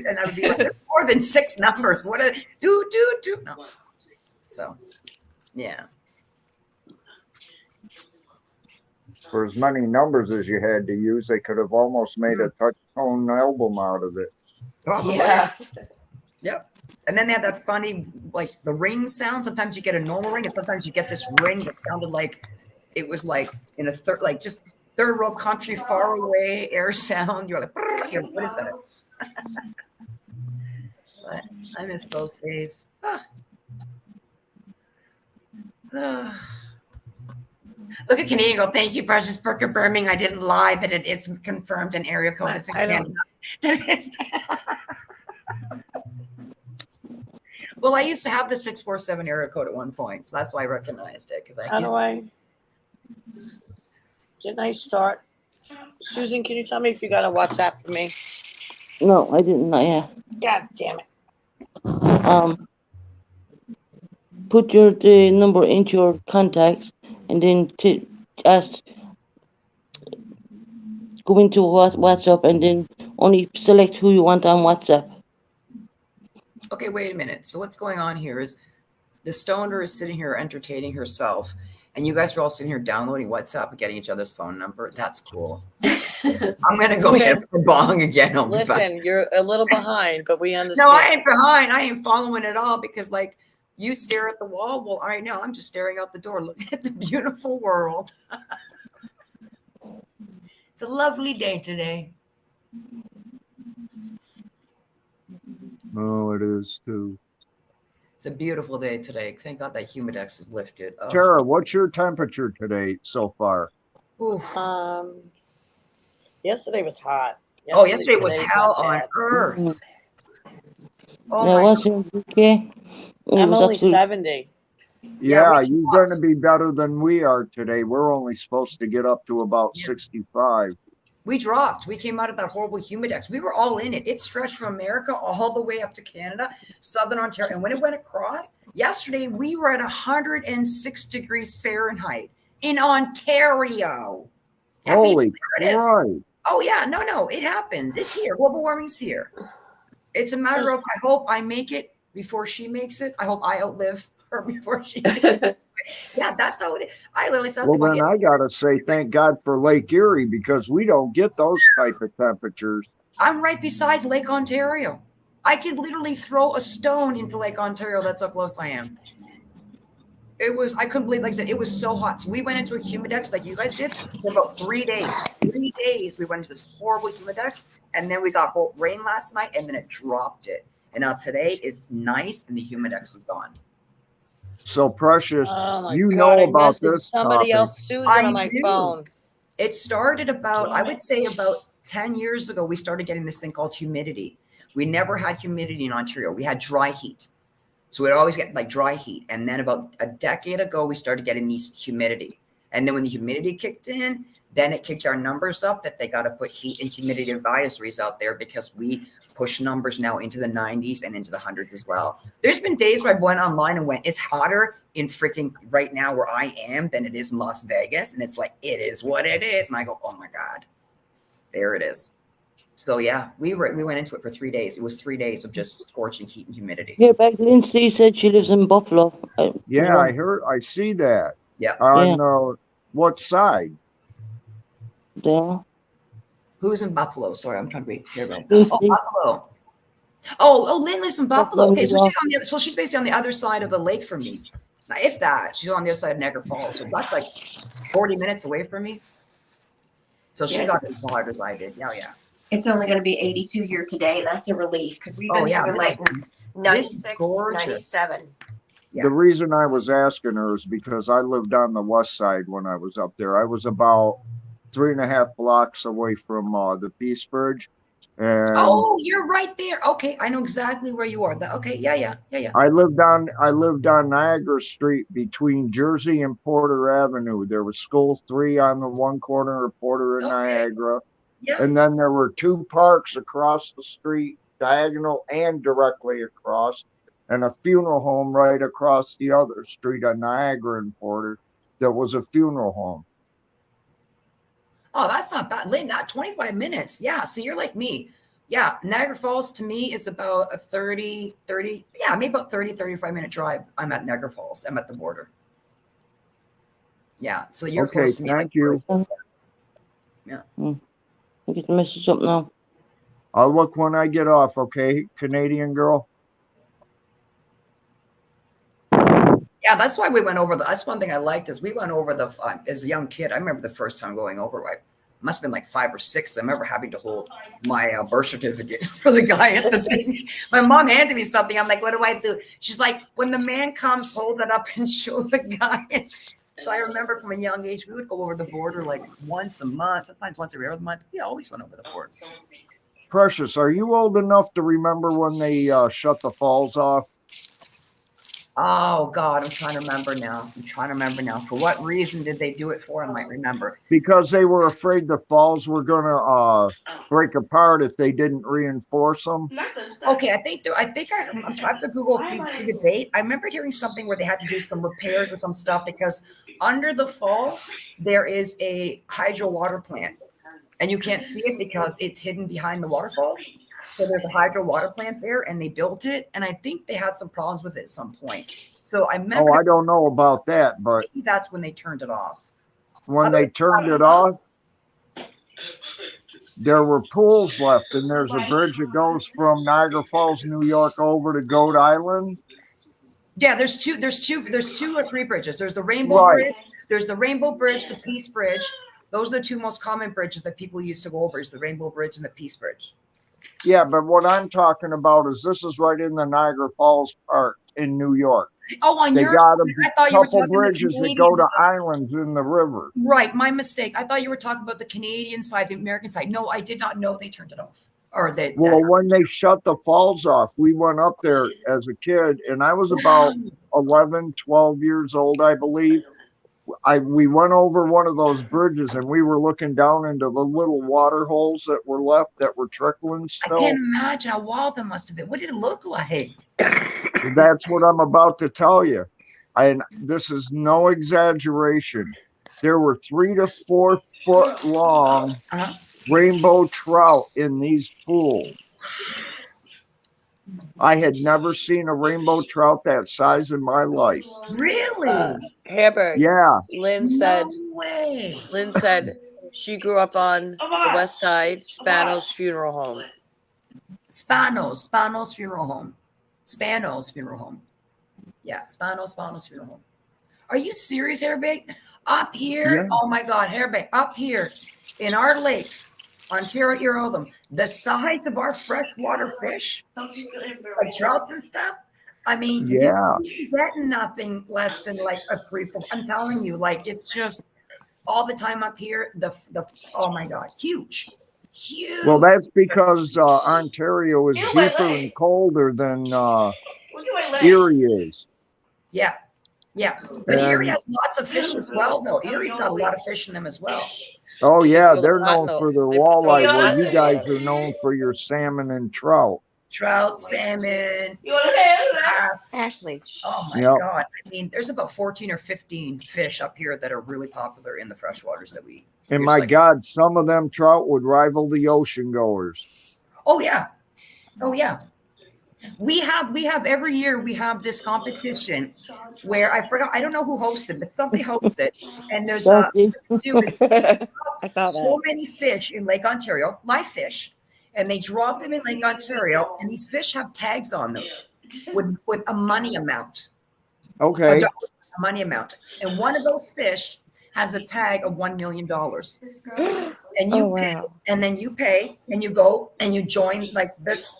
And I would be like, that's more than 6 numbers. What a do. No. So, yeah. For as many numbers as you had to use, they could have almost made a touch tone album out of it. Probably. Yeah. Yep. And then they had that funny, like the ring sound. Sometimes you get a normal ring, and sometimes you get this ring that sounded like it was like in a third, like just third world country, far away air sound. You're like, what is that? But I miss those days. Look at Canadian girl. Thank you, Precious, for confirming I didn't lie, that it is confirmed an area code. It's in Canada. Well, I used to have the 647 area code at one point, so that's why I recognized it. Because Didn't I start? Susan, can you tell me if you got a WhatsApp for me? No, I didn't. Yeah. God damn it. Put the number into your contacts and then go into WhatsApp and then only select who you want on WhatsApp. Okay, wait a minute. So what's going on here is the stoner is sitting here entertaining herself, and you guys are all sitting here downloading WhatsApp and getting each other's phone number. That's cool. I'm going to go hit for bong again. Listen, you're a little behind, but we understand. No, I ain't behind. I ain't following at all because, like, you stare at the wall. Well, right now I'm just staring out the door, looking at the beautiful world. It's a lovely day today. Oh, it is too. It's a beautiful day today. Thank God that humidex is lifted. Oh. Tara, what's your temperature today so far? Oof. Yesterday was hot. Yesterday was hell on earth. Oh my God. I'm only 70. Yeah, you're going to be better than we are today. We're only supposed to get up to about 65. We dropped. We came out of that horrible humidex. We were all in it. It stretched from America all the way up to Canada, Southern Ontario. And when it went across, yesterday we were at 106 degrees Fahrenheit in Ontario. Holy Christ. Oh, yeah. No. It happens. It's here. Global warming's here. It's a matter of, I hope I make it before she makes it. I hope I outlive her before she does. Yeah, that's how it is. I literally said, well, then I got to say, thank God for Lake Erie because we don't get those type of temperatures. I'm right beside Lake Ontario. I could literally throw a stone into Lake Ontario. That's how close I am. I couldn't believe, like I said, it was so hot. So we went into a humidex like you guys did for about 3 days. 3 days we went into this horrible humidex, and then we got rain last night, and then it dropped it. And now today it's nice, and the humidex is gone. So Precious, Oh my you God, know I'm about messing this somebody topic. else, Susan, I on my do. phone. It started about, I would say about 10 years ago, we started getting this thing called humidity. We never had humidity in Ontario. We had dry heat. So we'd always get like dry heat. And then about a decade ago, we started getting these humidity. And then when the humidity kicked in, then it kicked our numbers up that they got to put heat and humidity advisories out there because we push numbers now into the 90s and into the hundreds as well. There's been days where I went online and went, it's hotter in freaking right now where I am than it is in Las Vegas. And it's like, it is what it is. And I go, oh my God, there it is. So yeah, we went into it for 3 days. It was 3 days of just scorching heat and humidity. Here back, Lindsay said she lives in Buffalo. Yeah, I see that. Yeah. On what side? There. Who's in Buffalo? Sorry, I'm trying to read. Here, right. Lindsay. Oh, Buffalo. Oh, Lynn lives in Buffalo. Buffalo, Okay, so New she's on the other, so she's basically on the other side of the lake from me. Now, if that, she's on the other side of Niagara Falls. So that's like 40 minutes away from me. So she Yeah. got it as hard as I did. Yeah, yeah. It's only going to be 82 here today, and that's a relief because we've Oh been yeah, having this like is 96, gorgeous. 97. Yeah. The reason I was asking her is because I lived on the west side when I was up there. I was about 3.5 blocks away from the Peace Bridge. And Oh, you're right there. Okay, I know exactly where you are. Okay, yeah. I lived on Niagara Street between Jersey and Porter Avenue. There was School 3 on the one corner of Porter and Niagara. Yeah. And then there were 2 parks across the street, diagonal and directly across, and a funeral home right across the other street on Niagara and Porter that was a funeral home. Oh, that's not bad. Lynn, not 25 minutes. Yeah, so you're like me. Yeah, Niagara Falls to me is about a 30, maybe about 30, 35-minute drive. I'm at Niagara Falls. I'm at the border. Yeah, so you're Okay, close to me. thank you. Yeah. I get the message up now. I'll look when I get off, okay, Canadian girl? Yeah, that's why we went over that's one thing I liked is we went over as a young kid. I remember the first time going over, right? Must have been like 5 or 6. I remember having to hold my birth certificate for the guy at the thing. My mom handed me something. I'm like, what do I do? She's like, when the man comes, hold it up and show the guy. So I remember from a young age, we would go over the border like once a month, sometimes once every other month. We always went over the border. Precious, are you old enough to remember when they shut the falls off? Oh God, I'm trying to remember now. For what reason did they do it for? I might remember. Because they were afraid the falls were gonna break apart if they didn't reinforce them. Okay, I have to Google see the date. I remember hearing something where they had to do some repairs or some stuff because under the falls there is a hydro water plant, and you can't see it because it's hidden behind the waterfalls. So there's a hydro water plant there, and they built it, and I think they had some problems with it at some point. So I remember. Oh, I don't know about that, but maybe that's when they turned it off. When they turned it off, there were pools left, and there's a bridge that goes from Niagara Falls, New York, over to Goat Island. Yeah, there's two or three bridges. There's the Rainbow Bridge. There's the Rainbow Bridge, the Peace Bridge. Those are the 2 most common bridges that people used to go over: is the Rainbow Bridge and the Peace Bridge. Yeah, but what I'm talking about is this is right in the Niagara Falls Park in New York. Oh, on your side, I thought you were couple talking bridges the that go to side. islands in the river. Right, my mistake. I thought you were talking about the Canadian side, the American side. No, I did not know they turned it off. When they shut the falls off, we went up there as a kid, and I was about 11, 12 years old, I believe. We went over one of those bridges, and we were looking down into the little water holes that were left that were trickling still. I can't imagine how wild that must have been. What did it look like? That's what I'm about to tell you. And this is no exaggeration. There were 3 to 4 foot long rainbow trout in these pools. I had never seen a rainbow trout that size in my life. Really? Herberg. Yeah. Lynn said. No way. Lynn said she grew up on the west side, Spanos Funeral Home. Spanos Funeral Home. Spanos Funeral Home. Yeah, Spanos Funeral Home. Are you serious, Herberg? Up here? Yeah. Oh my God, Herberg, up here in our lakes, Ontario, you know them, the size of our freshwater fish, like trouts and stuff. I mean, Yeah. you're getting nothing less than like a 3-4. I'm telling you, like it's just all the time up here. The oh my god, huge, Well, huge. that's because Ontario is deeper and colder than Erie is. Yeah, yeah. But Erie And has lots of fish as well, though. Erie's got a lot of fish in them as well. oh They yeah, put a they're lot known in for their they put the walleye, where hot you thing in guys it. are known for your salmon and trout. Trout, salmon, bass. Ashley. Oh my Yep. god! I mean, there's about 14 or 15 fish up here that are really popular in the freshwaters that we. And use, my like, God, some of them trout would rival the ocean goers. oh yeah, oh yeah. We have every year we have this competition where I don't know who hosts it, but somebody hosts it, and there's Darcy. do is I saw so that. many fish in Lake Ontario, live fish, and they drop them in Lake Ontario, and these fish have tags on them with a money amount, Okay. a money amount, and one of those fish has a tag of $1 million, and you Oh pay, wow. and then you pay, and you go and you join like this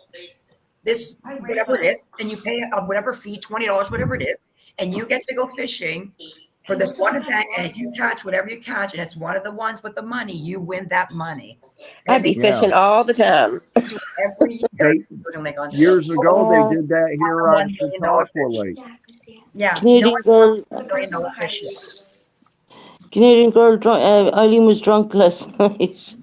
whatever it is, and you pay whatever fee, $20, whatever it is, and you get to go fishing for this one event. And if you catch whatever you catch, and it's one of the ones with the money, you win that money. I'd And be they Yeah. fishing all the time. do it every year. They, in Lake Ontario. years ago, they did that here on $1 million Chautauqua fish. Lake. Yeah, no Canadian one's girl, caught $1 million fish yet. Canadian girl, Eileen was drunk last night.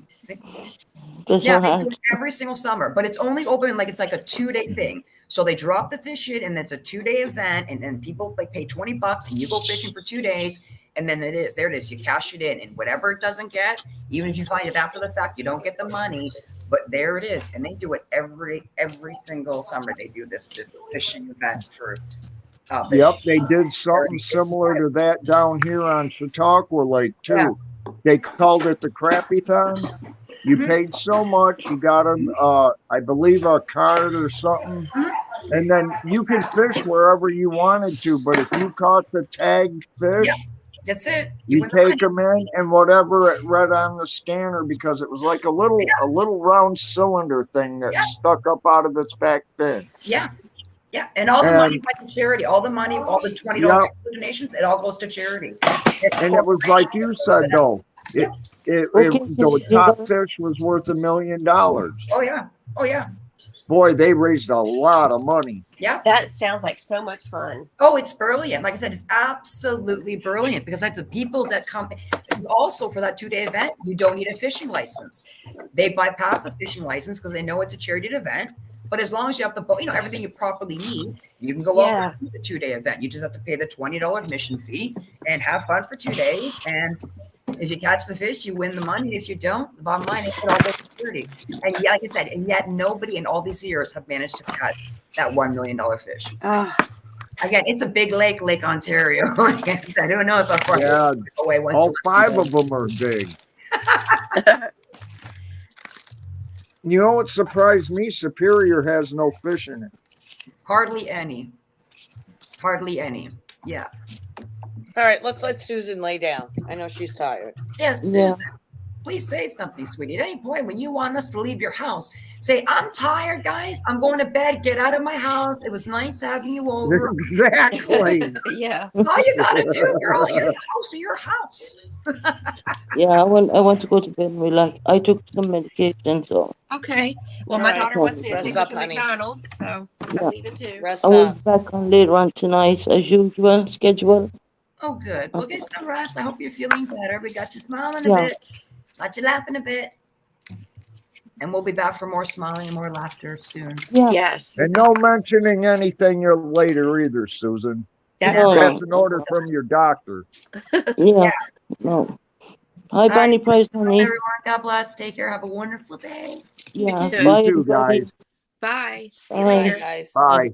Bless Yeah, her they do heart. it every single summer, but it's only open like it's like a 2-day thing. So they drop the fish in, and it's a 2-day event, and then people like pay $20, and you go fishing for 2 days, and then there it is. You cash it in, and whatever it doesn't get, even if you find it after the fact, you don't get the money, but there it is. And they do it every single summer. They do this fishing event for. Yep, they did something similar to that down here on Chautauqua Lake too. They called it the Crappy-thon. You paid so much, you got I believe a card or something, and then you could fish wherever you wanted to. But if you caught the tagged fish, that's it. You take them in, and whatever it read on the scanner, because it was like a little round cylinder thing that stuck up out of its back fin. Yeah. Yeah, and all the money went to charity. All the money, all the $20 donations, it all goes to charity. And it was like you said, though. The top fish was worth $1 million. Oh yeah, oh yeah. Boy, they raised a lot of money. Yeah, that sounds like so much fun. Oh, it's brilliant. Like I said, it's absolutely brilliant because like the people that come. Also, for that 2-day event, you don't need a fishing license. They bypass the fishing license because they know it's a charity event. But as long as you have the boat, everything you properly need, you can go out for the 2-day event. You just have to pay the $20 admission fee and have fun for 2 days. And if you catch the fish, you win the money. If you don't, the bottom line is it all goes to charity. And yeah, like I said, and yet nobody in all these years have managed to catch that $1 million fish. Again, it's a big lake, Lake Ontario. Like I said, who knows how far away. All 5 of them are big. You know what surprised me? Superior has no fish in it. Hardly any. Hardly any. Yeah. All right, let's let Susan lay down. I know she's tired. Yes, Susan. Please say something, sweetie. At any point when you want us to leave your house, say, I'm tired, guys. I'm going to bed. Get out of my house. It was nice having you over. Exactly. Yeah. All you got to do, girl, your house to your house. Yeah, I want to go to bed and relax. I took some medication, so. Okay. Well, my daughter wants me to take her to McDonald's, so I'm leaving too. Rest I will be back on later on tonight, as usual, schedule. Oh, good. We'll get some rest. I hope you're feeling better. We got you smiling a bit. Got you laughing a bit. And we'll be back for more smiling and more laughter soon. Yeah. Yes. And no mentioning anything later either, Susan. That's an order from your doctor. Yeah. No. Hi, Bonnie Price, honey. Everyone, God bless. Take care. Have a wonderful day. Yeah. You Bye, too, everybody. guys. Bye. See Bye. you later. Guys. Bye.